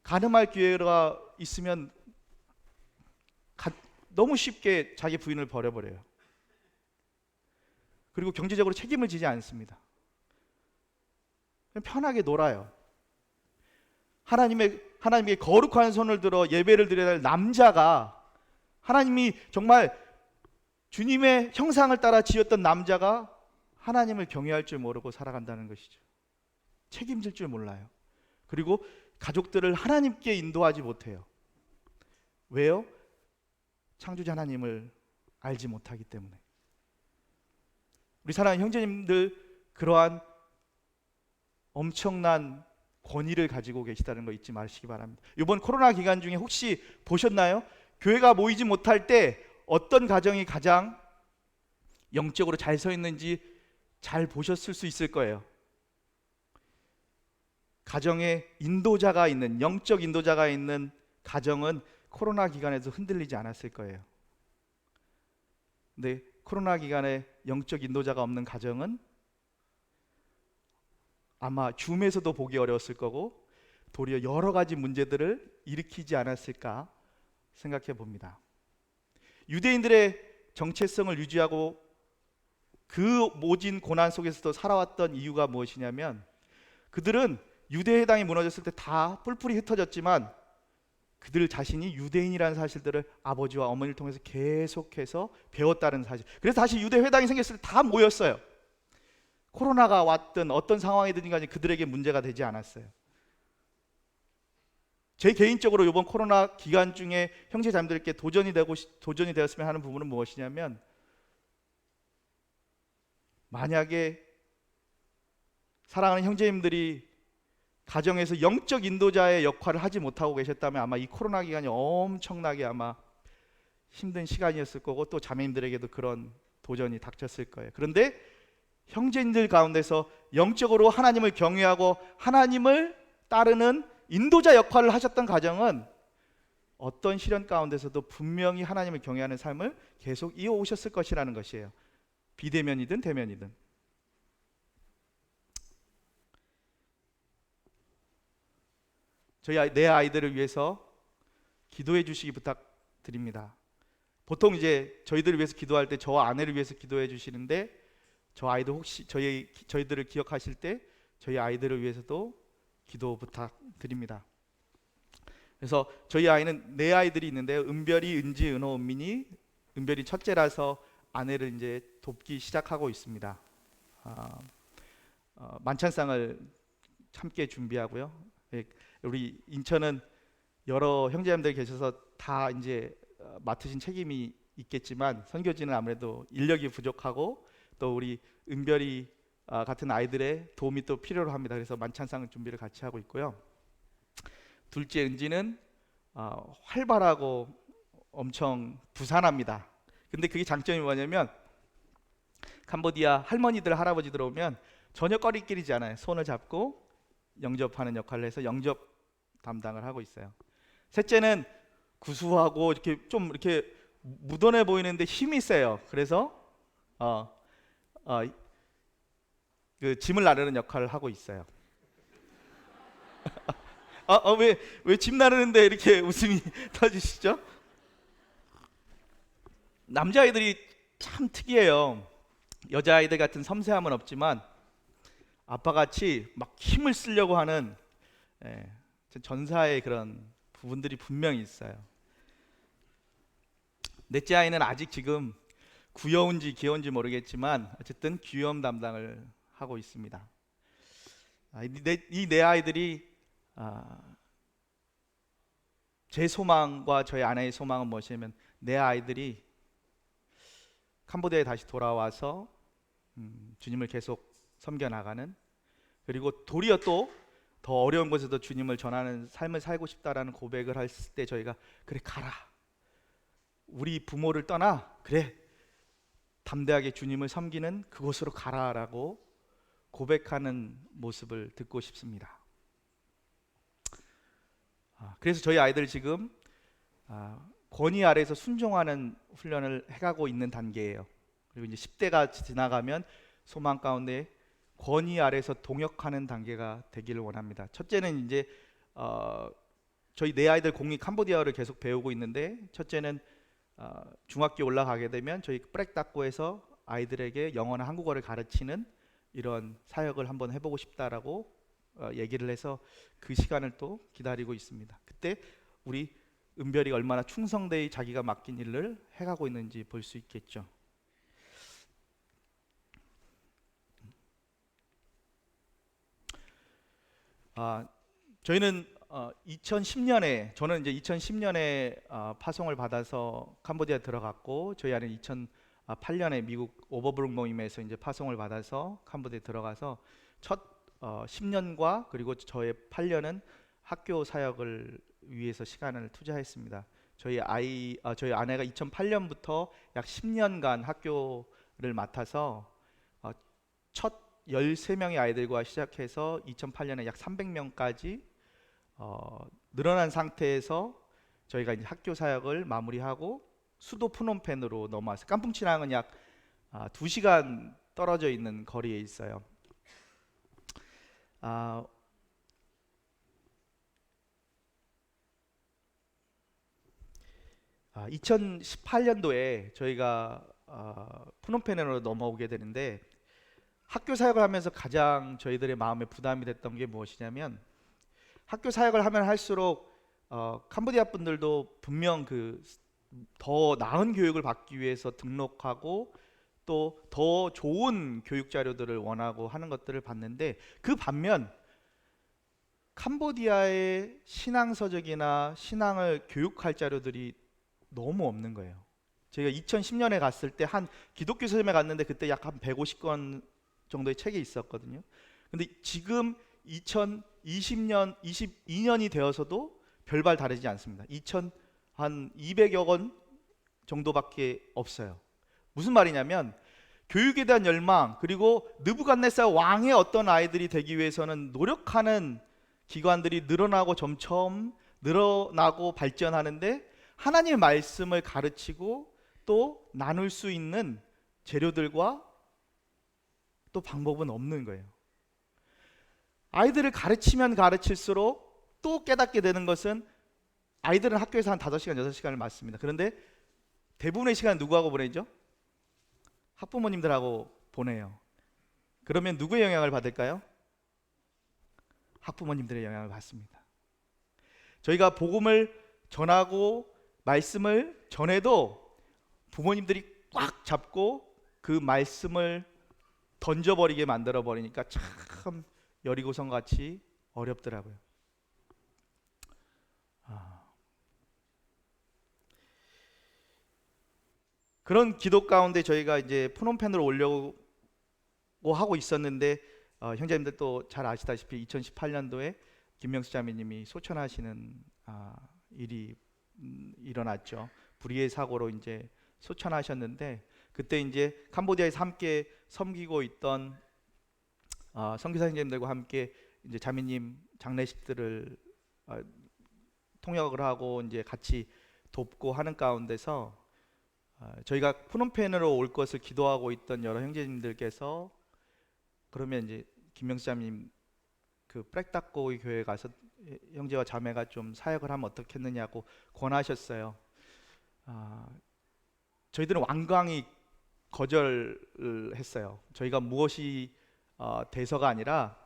가늠할 기회가 있으면 너무 쉽게 자기 부인을 버려버려요. 그리고 경제적으로 책임을 지지 않습니다. 그냥 편하게 놀아요. 하나님께 거룩한 손을 들어 예배를 드려야 할 남자가, 하나님이 정말 주님의 형상을 따라 지었던 남자가 하나님을 경외할 줄 모르고 살아간다는 것이죠. 책임질 줄 몰라요. 그리고 가족들을 하나님께 인도하지 못해요. 왜요? 창조자 하나님을 알지 못하기 때문에. 우리 사랑하는 형제님들, 그러한 엄청난 권위를 가지고 계시다는 거 잊지 마시기 바랍니다. 이번 코로나 기간 중에 혹시 보셨나요? 교회가 모이지 못할 때 어떤 가정이 가장 영적으로 잘 서 있는지 잘 보셨을 수 있을 거예요. 가정에 인도자가 있는, 영적 인도자가 있는 가정은 코로나 기간에도 흔들리지 않았을 거예요. 근데 코로나 기간에 영적 인도자가 없는 가정은 아마 줌에서도 보기 어려웠을 거고 도리어 여러 가지 문제들을 일으키지 않았을까 생각해 봅니다. 유대인들의 정체성을 유지하고 그 모진 고난 속에서도 살아왔던 이유가 무엇이냐면, 그들은 유대회당이 무너졌을 때 다 뿔뿔이 흩어졌지만 그들 자신이 유대인이라는 사실들을 아버지와 어머니를 통해서 계속해서 배웠다는 사실. 그래서 다시 유대회당이 생겼을 때 다 모였어요. 코로나가 왔든 어떤 상황이든 간에 그들에게 문제가 되지 않았어요. 제 개인적으로 이번 코로나 기간 중에 형제 자매들께 도전이 되었으면 하는 부분은 무엇이냐면, 만약에 사랑하는 형제님들이 가정에서 영적 인도자의 역할을 하지 못하고 계셨다면 아마 이 코로나 기간이 엄청나게 아마 힘든 시간이었을 거고, 또 자매님들에게도 그런 도전이 닥쳤을 거예요. 그런데 형제님들 가운데서 영적으로 하나님을 경외하고 하나님을 따르는 인도자 역할을 하셨던 가정은 어떤 시련 가운데서도 분명히 하나님을 경외하는 삶을 계속 이어오셨을 것이라는 것이에요. 비대면이든 대면이든. 내 아이들을 위해서 기도해 주시기 부탁드립니다. 보통 이제 저희들을 위해서 기도할 때 저와 아내를 위해서 기도해 주시는데, 저 아이들 혹시 저희들을 기억하실 때 저희 아이들을 위해서도 기도 부탁드립니다. 그래서 저희 아이는 네 아이들이 있는데요. 은별이, 은지, 은호, 은민이. 은별이 첫째라서 아내를 이제 돕기 시작하고 있습니다. 만찬상을 함께 준비하고요. 우리 인천은 여러 형제님들 계셔서 다 이제 맡으신 책임이 있겠지만, 선교지는 아무래도 인력이 부족하고 또 우리 은별이 같은 아이들의 도움이 또 필요로 합니다. 그래서 만찬상 준비를 같이 하고 있고요. 둘째 은지는 활발하고 엄청 부산합니다. 근데 그게 장점이 뭐냐면, 캄보디아 할머니들 할아버지들 오면 전혀 꺼리끼리지 않아요. 손을 잡고 영접하는 역할을 해서 영접 담당을 하고 있어요. 셋째는 구수하고 이렇게 좀 이렇게 무던해 보이는데 힘이 세요. 그래서 그 짐을 나르는 역할을 하고 있어요. 왜 짐 나르는데 이렇게 웃음이 터지시죠? 남자아이들이 참 특이해요. 여자아이들 같은 섬세함은 없지만 아빠같이 막 힘을 쓰려고 하는 전사의 그런 부분들이 분명히 있어요. 넷째 아이는 아직 지금 귀여운지 귀여운지 모르겠지만 어쨌든 귀여움 담당을 하고 있습니다. 이 네 아이들이 제 소망과 저희 아내의 소망은 무엇이냐면, 내 아이들이 캄보디아에 다시 돌아와서 주님을 계속 섬겨나가는, 그리고 도리어 또 더 어려운 곳에도 주님을 전하는 삶을 살고 싶다라는 고백을 했을 때 저희가, 그래 가라, 우리 부모를 떠나 그래 담대하게 주님을 섬기는 그곳으로 가라라고 고백하는 모습을 듣고 싶습니다. 그래서 저희 아이들 지금 권위 아래에서 순종하는 훈련을 해가고 있는 단계예요. 그리고 이제 10대가 지나가면 소망 가운데 권위 아래에서 동역하는 단계가 되기를 원합니다. 첫째는 이제 저희 네 아이들 공이 캄보디아어를 계속 배우고 있는데, 첫째는 중학교 올라가게 되면 저희 뿌렉다코에서 아이들에게 영어나 한국어를 가르치는 이런 사역을 한번 해보고 싶다라고 얘기를 해서 그 시간을 또 기다리고 있습니다. 그때 우리 은별이가 얼마나 충성되이 자기가 맡긴 일을 해가고 있는지 볼 수 있겠죠. 저희는 2010년에 저는 이제 2010년에 파송을 받아서 캄보디아 들어갔고, 저희 아내는 2008년에 미국 오버브룩 모임에서 이제 파송을 받아서 캄보디아에 들어가서 첫 10년과 그리고 저의 8년은 학교 사역을 위해서 시간을 투자했습니다. 저희 아내가 2008년부터 약 10년간 학교를 맡아서 첫 13명의 아이들과 시작해서 2008년에 약 300명까지 늘어난 상태에서 저희가 이제 학교 사역을 마무리하고 수도 프놈펜으로 넘어왔어요. 깐풍치랑은 약 2시간 떨어져 있는 거리에 있어요. 2018년도에 저희가 푸놈펜으로 넘어오게 되는데, 학교 사역을 하면서 가장 저희들의 마음에 부담이 됐던 게 무엇이냐면, 학교 사역을 하면 할수록 캄보디아 분들도 분명 그 더 나은 교육을 받기 위해서 등록하고 또 더 좋은 교육 자료들을 원하고 하는 것들을 봤는데, 그 반면 캄보디아의 신앙 서적이나 신앙을 교육할 자료들이 너무 없는 거예요. 제가 2010년에 갔을 때 한 기독교 서점에 갔는데 그때 약 한 150권 정도의 책이 있었거든요. 근데 지금 2020년, 22년이 되어서도 별반 다르지 않습니다. 한 200여 권 정도밖에 없어요. 무슨 말이냐면, 교육에 대한 열망, 그리고 느부갓네살 왕의 어떤 아이들이 되기 위해서는 노력하는 기관들이 늘어나고 점점 늘어나고 발전하는데, 하나님의 말씀을 가르치고 또 나눌 수 있는 재료들과 또 방법은 없는 거예요. 아이들을 가르치면 가르칠수록 또 깨닫게 되는 것은, 아이들은 학교에서 한 5시간, 6시간을 맞습니다. 그런데 대부분의 시간은 누구하고 보내죠? 학부모님들하고 보내요. 그러면 누구의 영향을 받을까요? 학부모님들의 영향을 받습니다. 저희가 복음을 전하고 말씀을 전해도 부모님들이 꽉 잡고 그 말씀을 던져버리게 만들어 버리니까 참 여리고성 같이 어렵더라고요. 그런 기도 가운데 저희가 이제 푸놈펜으로 오려고 하고 있었는데, 형제님들 또 잘 아시다시피 2018년도에 김명수 자매님이 소천하시는 일이 일어났죠. 불의의 사고로 이제 소천하셨는데, 그때 이제 캄보디아에서 함께 섬기고 있던 선교사 형제님들과 함께 이제 자매님 장례식들을 통역을 하고 이제 같이 돕고 하는 가운데서, 저희가 푸놈펜으로 올 것을 기도하고 있던 여러 형제님들께서, 그러면 이제 김명수 자매님 그 프렉다코의 교회에 가서 형제와 자매가 좀 사역을 하면 어떻겠느냐고 권하셨어요. 저희들은 완강히 거절을 했어요. 저희가 무엇이 돼서가 아니라,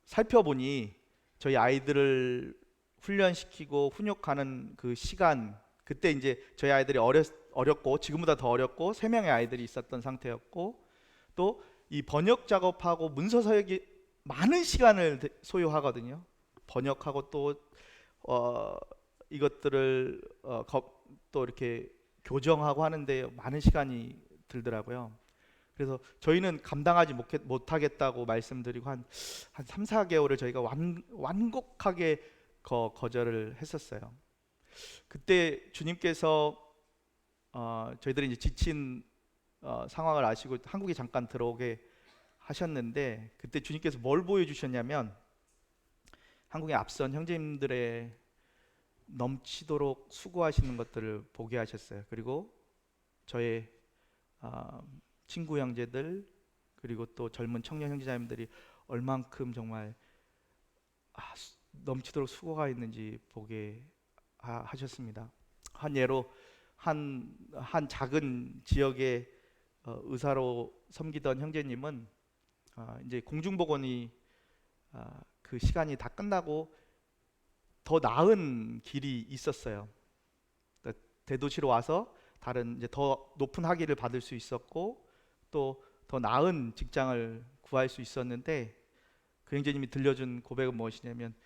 살펴보니 저희 아이들을 훈련시키고 훈육하는 그 시간, 그때 이제 저희 아이들이 어렸고 지금보다 더 어렸고 3명의 아이들이 있었던 상태였고, 또 이 번역 작업하고 문서 서역이 많은 시간을 소요하거든요. 번역하고 또 이것들을 또 이렇게 교정하고 하는데 많은 시간이 들더라고요. 그래서 저희는 감당하지 못하겠다고 말씀드리고 한 3, 4개월을 저희가 완곡하게 거절을 했었어요. 그때 주님께서 저희들이 이제 지친 상황을 아시고 한국에 잠깐 들어오게 하셨는데, 그때 주님께서 뭘 보여주셨냐면, 한국의 앞선 형제님들의 넘치도록 수고하시는 것들을 보게 하셨어요. 그리고 저의 친구 형제들, 그리고 또 젊은 청년 형제자매들이 얼만큼 정말 넘치도록 수고가 있는지 보게 하셨습니다. 한 예로 한 작은 지역의 의사로 섬기던 형제님은 이제 공중보건이 그 시간이 다 끝나고 더 나은 길이 있었어요. 그러니까 대도시로 와서 다른 이제 더 높은 학위를 받을 수 있었고 또 더 나은 직장을 구할 수 있었는데, 그 형제님이 들려준 고백은 무엇이냐면,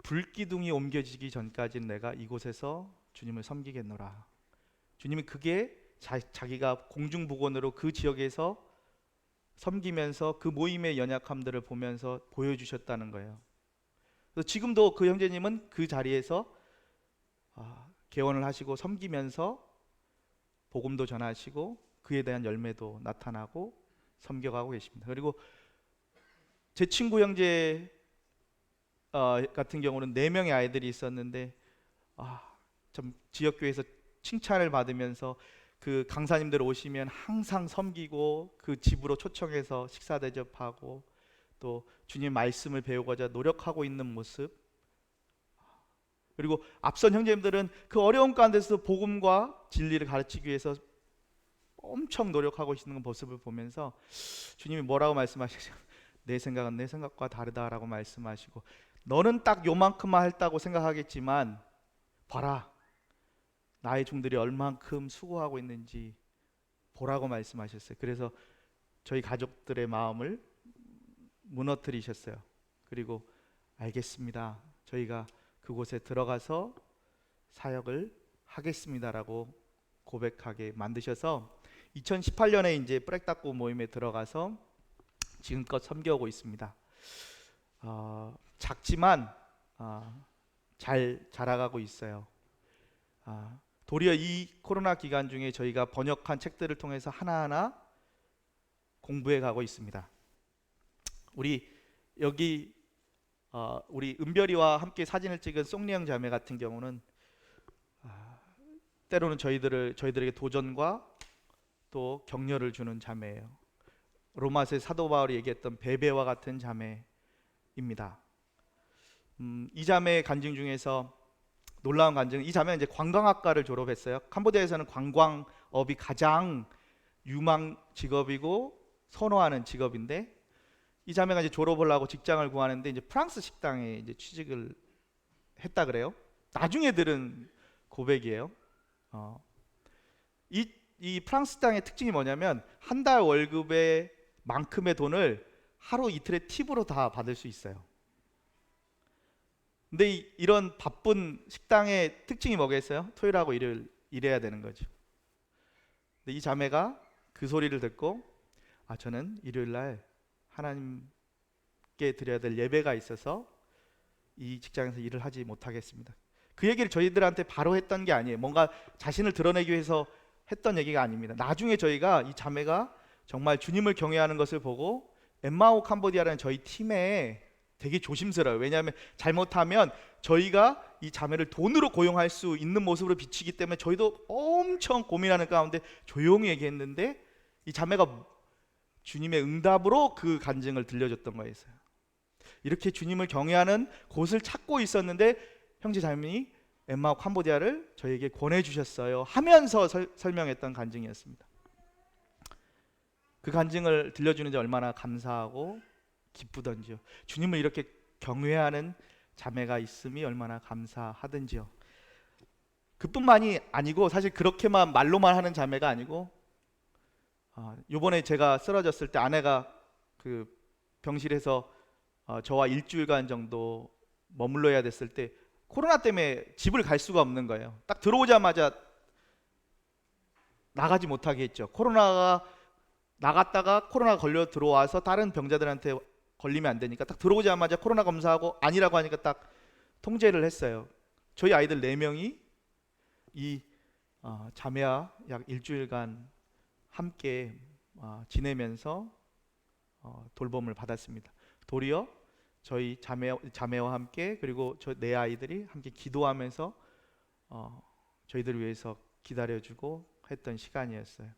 불기둥이 옮겨지기 전까지는 내가 이곳에서 주님을 섬기겠노라. 주님이 그게 자기가 공중보건으로 그 지역에서 섬기면서 그 모임의 연약함들을 보면서 보여주셨다는 거예요. 그래서 지금도 그 형제님은 그 자리에서 개원을 하시고 섬기면서 복음도 전하시고 그에 대한 열매도 나타나고 섬겨가고 계십니다. 그리고 제 친구 형제 같은 경우는 4명의 아이들이 있었는데, 참 지역교회에서 칭찬을 받으면서 그 강사님들 오시면 항상 섬기고 그 집으로 초청해서 식사 대접하고 또 주님 말씀을 배우고자 노력하고 있는 모습, 그리고 앞선 형제님들은 그 어려운 가운데서 복음과 진리를 가르치기 위해서 엄청 노력하고 있는 모습을 보면서 주님이 뭐라고 말씀하시죠? 내 생각은 내 생각과 다르다라고 말씀하시고, 너는 딱 요만큼만 했다고 생각하겠지만 봐라, 나의 종들이 얼만큼 수고하고 있는지 보라고 말씀하셨어요. 그래서 저희 가족들의 마음을 무너뜨리셨어요. 그리고 알겠습니다, 저희가 그곳에 들어가서 사역을 하겠습니다라고 고백하게 만드셔서 2018년에 이제 뿌렉다꼬 모임에 들어가서 지금껏 섬겨오고 있습니다. 작지만 잘 자라가고 있어요. 도리어 이 코로나 기간 중에 저희가 번역한 책들을 통해서 하나하나 공부해 가고 있습니다. 우리 여기 우리 은별이와 함께 사진을 찍은 송리영 자매 같은 경우는 때로는 저희들에게 도전과 또 격려를 주는 자매예요. 로마서의 사도 바울이 얘기했던 베베와 같은 자매입니다. 이 자매의 간증 중에서 놀라운 간증은, 이 자매는 이제 관광학과를 졸업했어요. 캄보디아에서는 관광업이 가장 유망 직업이고 선호하는 직업인데, 이 자매가 이제 졸업을 하고 직장을 구하는데 이제 프랑스 식당에 이제 취직을 했다 그래요. 나중에 들은 고백이에요. 이 프랑스 식당의 특징이 뭐냐면 한 달 월급의 만큼의 돈을 하루 이틀의 팁으로 다 받을 수 있어요. 근데 이런 바쁜 식당의 특징이 뭐겠어요? 토요일하고 일요일 일해야 되는 거죠. 근데 이 자매가 그 소리를 듣고, 저는 일요일 날 하나님께 드려야 될 예배가 있어서 이 직장에서 일을 하지 못하겠습니다. 그 얘기를 저희들한테 바로 했던 게 아니에요. 뭔가 자신을 드러내기 위해서 했던 얘기가 아닙니다. 나중에 저희가 이 자매가 정말 주님을 경외하는 것을 보고 엠마오 캄보디아라는 저희 팀에 되게 조심스러워요. 왜냐하면 잘못하면 저희가 이 자매를 돈으로 고용할 수 있는 모습으로 비치기 때문에 저희도 엄청 고민하는 가운데 조용히 얘기했는데, 이 자매가 주님의 응답으로 그 간증을 들려줬던 거였어요. 이렇게 주님을 경외하는 곳을 찾고 있었는데 형제 자매님이 엠마오 캄보디아를 저에게 권해주셨어요 하면서 설명했던 간증이었습니다. 그 간증을 들려주는지 얼마나 감사하고 기쁘던지요. 주님을 이렇게 경외하는 자매가 있음이 얼마나 감사하든지요. 그뿐만이 아니고, 사실 그렇게만 말로만 하는 자매가 아니고, 요번에 제가 쓰러졌을 때 아내가 그 병실에서 저와 일주일간 정도 머물러야 됐을 때 코로나 때문에 집을 갈 수가 없는 거예요. 딱 들어오자마자 나가지 못하게 했죠. 코로나가 나갔다가 코로나 걸려 들어와서 다른 병자들한테 걸리면 안 되니까 딱 들어오자마자 코로나 검사하고 아니라고 하니까 딱 통제를 했어요. 저희 아이들 4명이 이 자매와 약 일주일간 함께 지내면서 돌봄을 받았습니다. 도리어 저희 자매와 함께, 그리고 내 아이들이 함께 기도하면서 저희들을 위해서 기다려주고 했던 시간이었어요.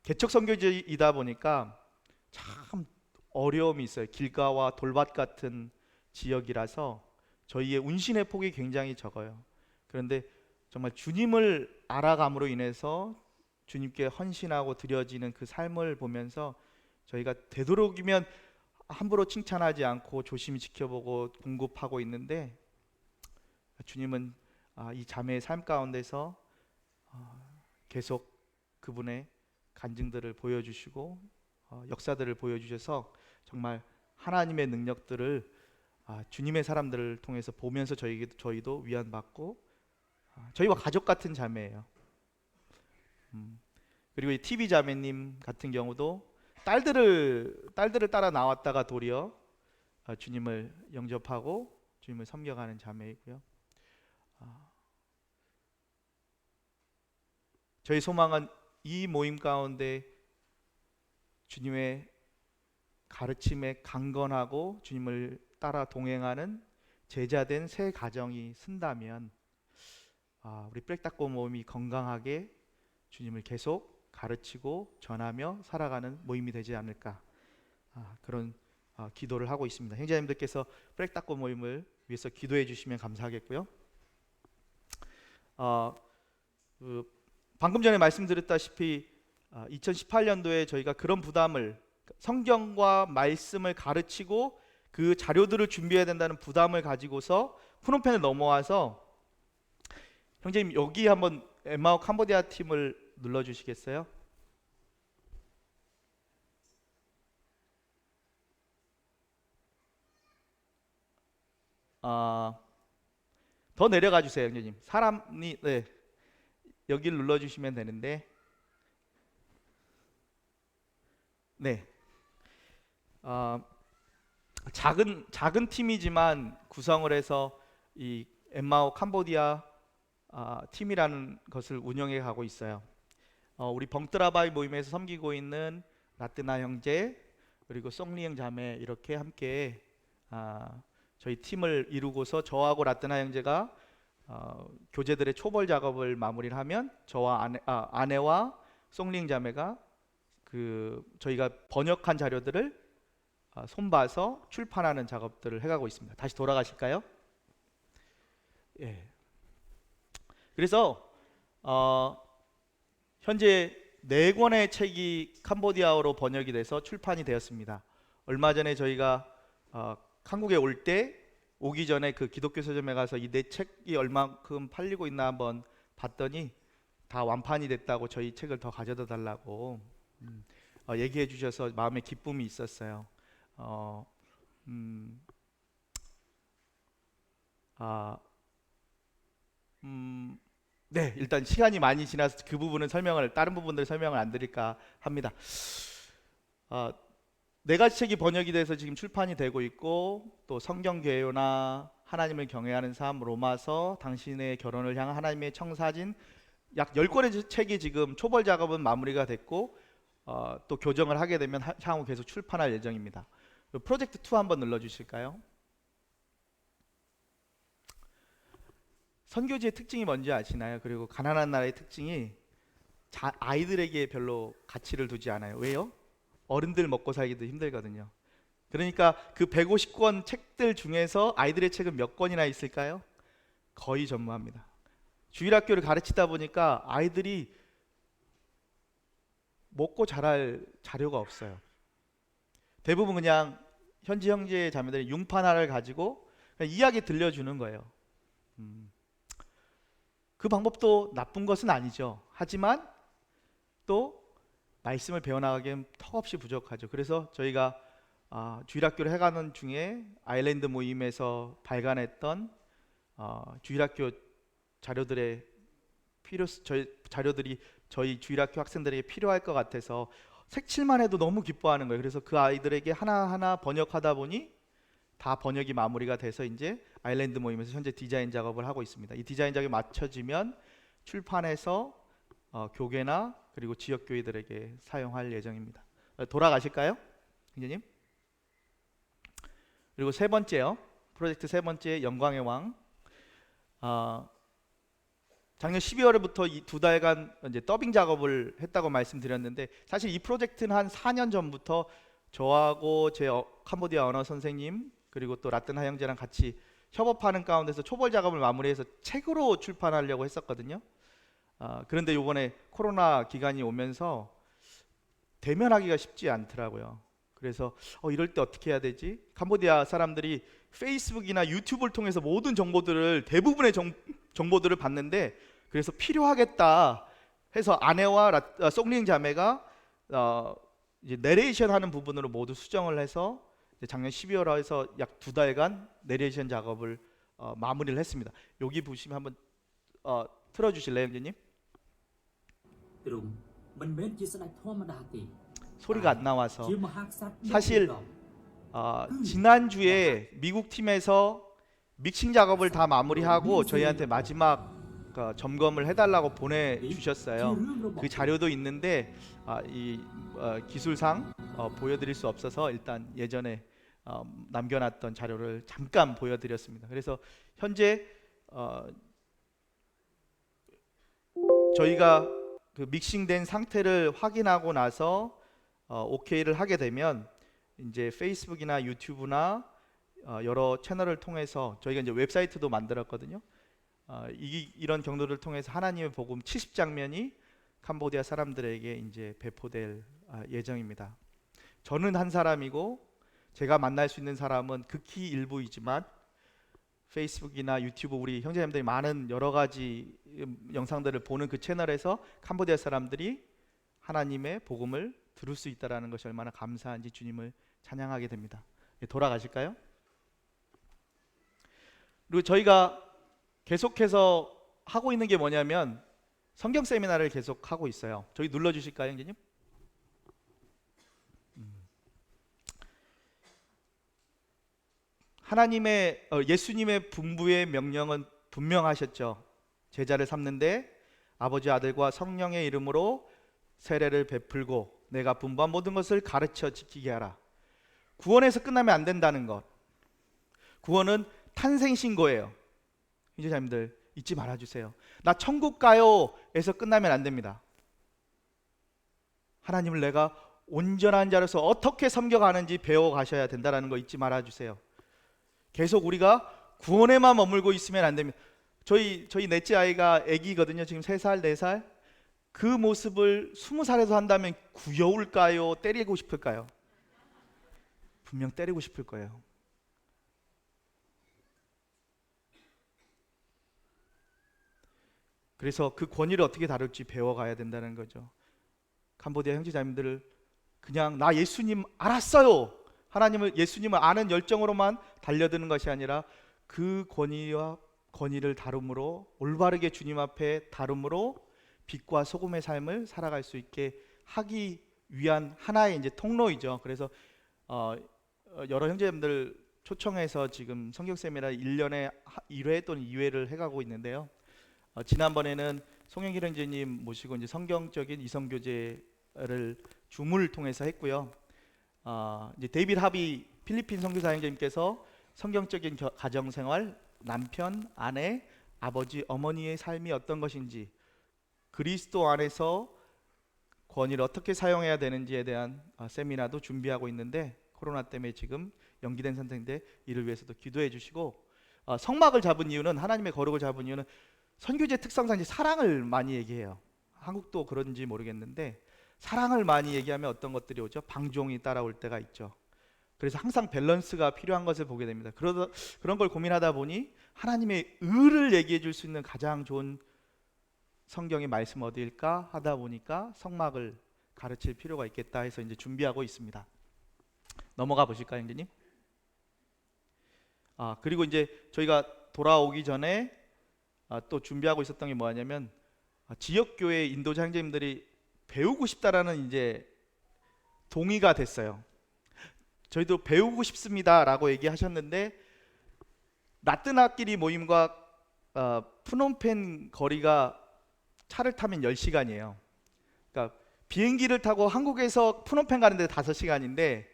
개척 선교지이다 보니까 참 어려움이 있어요. 길가와 돌밭 같은 지역이라서 저희의 운신의 폭이 굉장히 적어요. 그런데 정말 주님을 알아감으로 인해서 주님께 헌신하고 드려지는 그 삶을 보면서 저희가 되도록이면 함부로 칭찬하지 않고 조심히 지켜보고 공급하고 있는데, 주님은 이 자매의 삶 가운데서 계속 그분의 간증들을 보여주시고 역사들을 보여주셔서 정말 하나님의 능력들을 주님의 사람들을 통해서 보면서 저희도 위안받고, 저희와 가족 같은 자매예요. 그리고 이 TV 자매님 같은 경우도 딸들을 따라 나왔다가 도리어 주님을 영접하고 주님을 섬겨가는 자매이고요. 저희 소망은 이 모임 가운데 주님의 가르침에 강건하고 주님을 따라 동행하는 제자된 새 가정이 쓴다면 우리 뿌렉다꼬 모임이 건강하게 주님을 계속 가르치고 전하며 살아가는 모임이 되지 않을까, 그런 기도를 하고 있습니다. 형제님들께서 뿌렉다꼬 모임을 위해서 기도해 주시면 감사하겠고요. 방금 전에 말씀드렸다시피 2018년도에 저희가 그런 부담을, 성경과 말씀을 가르치고 그 자료들을 준비해야 된다는 부담을 가지고서 프놈펜을 넘어와서, 형제님 여기 한번 엠마오 캄보디아 팀을 눌러주시겠어요? 더 내려가 주세요, 형제님. 사람이, 네, 여기를 눌러주시면 되는데, 네, 작은 팀이지만 구성을 해서 이 엠마오 캄보디아 팀이라는 것을 운영해 가고 있어요. 우리 벙뜨라바이 모임에서 섬기고 있는 라뜨나 형제 그리고 송리형 자매 이렇게 함께 저희 팀을 이루고서 저하고 라뜨나 형제가 교재들의 초벌 작업을 마무리를 하면 저와 아내와 송리형 자매가 저희가 번역한 자료들을 손봐서 출판하는 작업들을 해가고 있습니다. 다시 돌아가실까요? 예. 그래서 현재 4권의 책이 캄보디아어로 번역이 돼서 출판이 되었습니다. 얼마 전에 저희가 한국에 오기 전에 그 기독교 서점에 가서 이 4책이 얼마큼 팔리고 있나 한번 봤더니 다 완판이 됐다고, 저희 책을 더 가져다 달라고 얘기해 주셔서 마음에 기쁨이 있었어요. 네, 일단 시간이 많이 지나서 그 부분은 다른 부분들 설명을 안 드릴까 합니다. 4가지 책이 번역이 돼서 지금 출판이 되고 있고, 또 성경개요나 하나님을 경외하는 삶, 로마서, 당신의 결혼을 향한 하나님의 청사진, 약 10권의 책이 지금 초벌 작업은 마무리가 됐고, 또 교정을 하게 되면 향후 계속 출판할 예정입니다. 프로젝트 2 한번 눌러주실까요? 선교지의 특징이 뭔지 아시나요? 그리고 가난한 나라의 특징이 아이들에게 별로 가치를 두지 않아요. 왜요? 어른들 먹고 살기도 힘들거든요. 그러니까 그 150권 책들 중에서 아이들의 책은 몇 권이나 있을까요? 거의 전무합니다. 주일학교를 가르치다 보니까 아이들이 먹고 자랄 자료가 없어요. 대부분 그냥 현지 형제 자매들이 융판 하나를 가지고 그냥 이야기 들려주는 거예요. 그 방법도 나쁜 것은 아니죠. 하지만 또 말씀을 배워나가기엔 턱없이 부족하죠. 그래서 저희가 주일학교를 해가는 중에 아일랜드 모임에서 발간했던 주일학교 자료들이 저희 주일학교 학생들에게 필요할 것 같아서 색칠만 해도 너무 기뻐하는 거예요. 그래서 그 아이들에게 하나하나 번역하다 보니 다 번역이 마무리가 돼서 이제 아일랜드 모임에서 현재 디자인 작업을 하고 있습니다. 이 디자인 작업이 맞춰지면 출판해서 교계나 그리고 지역 교회들에게 사용할 예정입니다. 돌아가실까요, 형제님? 그리고 세 번째요. 프로젝트 세 번째, 영광의 왕. 작년 12월부터 이 2달간 이제 더빙 작업을 했다고 말씀드렸는데, 사실 이 프로젝트는 한 4년 전부터 저하고 제 캄보디아 언어 선생님 그리고 또 라뜨나 형제랑 같이 협업하는 가운데서 초벌 작업을 마무리해서 책으로 출판하려고 했었거든요. 그런데 이번에 코로나 기간이 오면서 대면하기가 쉽지 않더라고요. 그래서 이럴 때 어떻게 해야 되지? 캄보디아 사람들이 페이스북이나 유튜브를 통해서 모든 정보들을, 대부분의 정보들을 봤는데, 그래서 필요하겠다 해서 아내와 송링 자매가 이제 내레이션 하는 부분으로 모두 수정을 해서 작년 12월에서 약 2달간 내레이션 작업을 마무리를 했습니다. 여기 보시면 한번 틀어주실래요, 형제님? 소리가 안 나와서. 사실 지난주에 미국 팀에서 믹싱 작업을 다 마무리하고 저희한테 마지막 점검을 해달라고 보내주셨어요. 그 자료도 있는데 이 기술상 보여드릴 수 없어서 일단 예전에 남겨놨던 자료를 잠깐 보여드렸습니다. 그래서 현재 저희가 그 믹싱된 상태를 확인하고 나서 오케이를 하게 되면 이제 페이스북이나 유튜브나 여러 채널을 통해서 저희가 이제 웹사이트도 만들었거든요. 이런 경로를 통해서 하나님의 복음 70장면이 캄보디아 사람들에게 이제 배포될 예정입니다. 저는 한 사람이고 제가 만날 수 있는 사람은 극히 일부이지만 페이스북이나 유튜브 우리 형제님들이 많은 여러 가지 영상들을 보는 그 채널에서 캄보디아 사람들이 하나님의 복음을 들을 수 있다는 것이 얼마나 감사한지 주님을 찬양하게 됩니다. 돌아가실까요? 그리고 저희가 계속해서 하고 있는 게 뭐냐면 성경 세미나를 계속 하고 있어요. 저기 눌러주실까요, 형제님? 하나님의 예수님의 분부의 명령은 분명하셨죠. 제자를 삼는데 아버지, 아들과 성령의 이름으로 세례를 베풀고 내가 분부한 모든 것을 가르쳐 지키게 하라. 구원에서 끝나면 안 된다는 것. 구원은 탄생 신고예요. 형제자님들 잊지 말아주세요. 나 천국 가요에서 끝나면 안 됩니다. 하나님을 내가 온전한 자로서 어떻게 섬겨가는지 배워가셔야 된다는 거 잊지 말아주세요. 계속 우리가 구원에만 머물고 있으면 안 됩니다. 저희 넷째 아이가 아기거든요. 지금 3살, 4살. 그 모습을 20살에서 한다면 귀여울까요? 때리고 싶을까요? 분명 때리고 싶을 거예요. 그래서 그 권위를 어떻게 다룰지 배워가야 된다는 거죠. 캄보디아 형제자매들을 그냥 나 예수님 알았어요, 하나님을, 예수님을 아는 열정으로만 달려드는 것이 아니라 그 권위를 다룸으로, 올바르게 주님 앞에 다룸으로 빛과 소금의 삶을 살아갈 수 있게 하기 위한 하나의 이제 통로이죠. 그래서 여러 형제님들 초청해서 지금 성경 세미나 1년에 1회 또는 2회를 해가고 있는데요. 지난번에는 송영길 형제님 모시고 이제 성경적인 이성교제를 줌을 통해서 했고요. 이제 데이빗 하비 필리핀 선교사 형제님께서 성경적인 가정생활, 남편, 아내, 아버지, 어머니의 삶이 어떤 것인지, 그리스도 안에서 권위를 어떻게 사용해야 되는지에 대한 세미나도 준비하고 있는데 코로나 때문에 지금 연기된 상태인데 이를 위해서도 기도해 주시고, 성막을 잡은 이유는, 하나님의 거룩을 잡은 이유는 선교제 특성상 이제 사랑을 많이 얘기해요. 한국도 그런지 모르겠는데 사랑을 많이 얘기하면 어떤 것들이 오죠? 방종이 따라올 때가 있죠. 그래서 항상 밸런스가 필요한 것을 보게 됩니다. 그런 걸 고민하다 보니 하나님의 의를 얘기해 줄 수 있는 가장 좋은 성경의 말씀 어디일까 하다 보니까 성막을 가르칠 필요가 있겠다 해서 이제 준비하고 있습니다. 넘어가 보실까요, 형제님? 그리고 이제 저희가 돌아오기 전에 또 준비하고 있었던 게 뭐냐면 지역교회 인도자 형제님들이 배우고 싶다라는 이제 동의가 됐어요. 저희도 배우고 싶습니다라고 얘기하셨는데 라뜨나끼리 모임과 푸놈펜 거리가 차를 타면 10시간이에요. 그러니까 비행기를 타고 한국에서 푸놈펜 가는데 5시간인데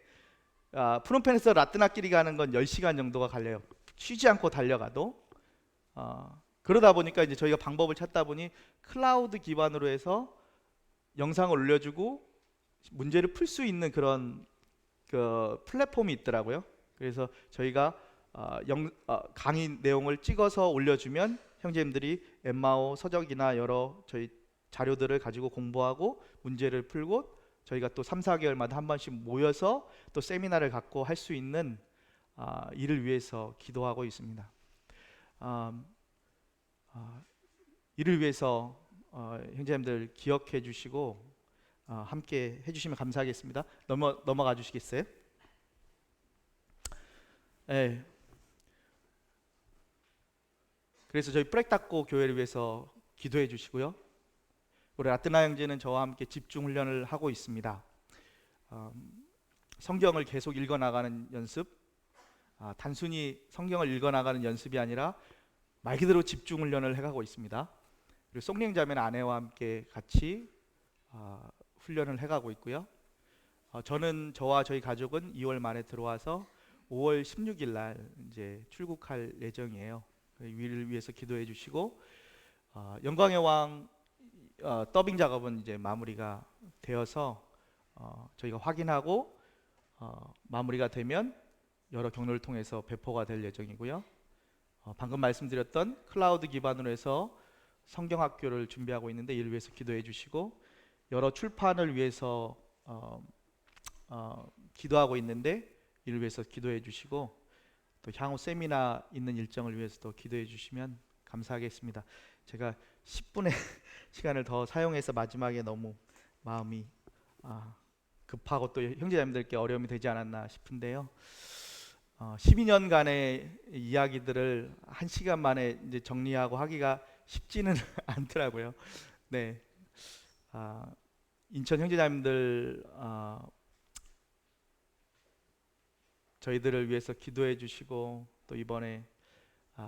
푸놈펜에서 라뜨나끼리 가는 건 10시간 정도가 걸려요. 쉬지 않고 달려가도. 그러다 보니까 이제 저희가 방법을 찾다 보니 클라우드 기반으로 해서 영상을 올려주고 문제를 풀 수 있는 그런 그 플랫폼이 있더라고요. 그래서 저희가 강의 내용을 찍어서 올려주면 형제님들이 엠마오 서적이나 여러 저희 자료들을 가지고 공부하고 문제를 풀고 저희가 또 3, 4개월마다 한 번씩 모여서 또 세미나를 갖고 할 수 있는 이를 위해서 기도하고 있습니다. 이를 위해서 형제님들 기억해 주시고 함께 해주시면 감사하겠습니다. 넘어가 주시겠어요? 네. 그래서 저희 프렉다코 교회를 위해서 기도해 주시고요. 우리 라뜨나 형제는 저와 함께 집중 훈련을 하고 있습니다. 성경을 계속 읽어 나가는 연습, 단순히 성경을 읽어 나가는 연습이 아니라 말 그대로 집중 훈련을 해가고 있습니다. 그리고 송령 자매는 아내와 함께 같이 훈련을 해가고 있고요. 저와 저희 가족은 2월 말에 들어와서 5월 16일 날 이제 출국할 예정이에요. 위를 위해서 기도해 주시고, 영광의 왕 더빙 작업은 이제 마무리가 되어서 저희가 확인하고 마무리가 되면 여러 경로를 통해서 배포가 될 예정이고요. 방금 말씀드렸던 클라우드 기반으로 해서 성경학교를 준비하고 있는데 이를 위해서 기도해 주시고, 여러 출판을 위해서 기도하고 있는데 이를 위해서 기도해 주시고, 또 향후 세미나 있는 일정을 위해서도 기도해 주시면 감사하겠습니다. 제가 10분의 시간을 더 사용해서 마지막에 너무 마음이 급하고 또 형제자매들께 어려움이 되지 않았나 싶은데요. 12년간의 이야기들을 1시간 만에 이제 정리하고 하기가 쉽지는 않더라고요. 네, 인천 형제자매들 저희들을 위해서 기도해 주시고, 또 이번에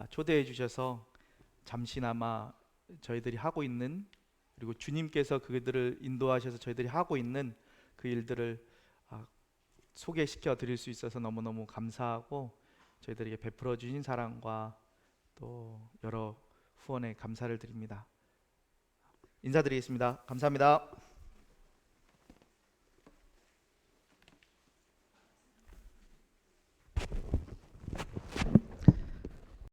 초대해 주셔서 잠시나마 저희들이 하고 있는, 그리고 주님께서 그들을 인도하셔서 저희들이 하고 있는 그 일들을 소개시켜 드릴 수 있어서 너무너무 감사하고, 저희들에게 베풀어 주신 사랑과 또 여러 후원에 감사를 드립니다. 인사드리겠습니다. 감사합니다.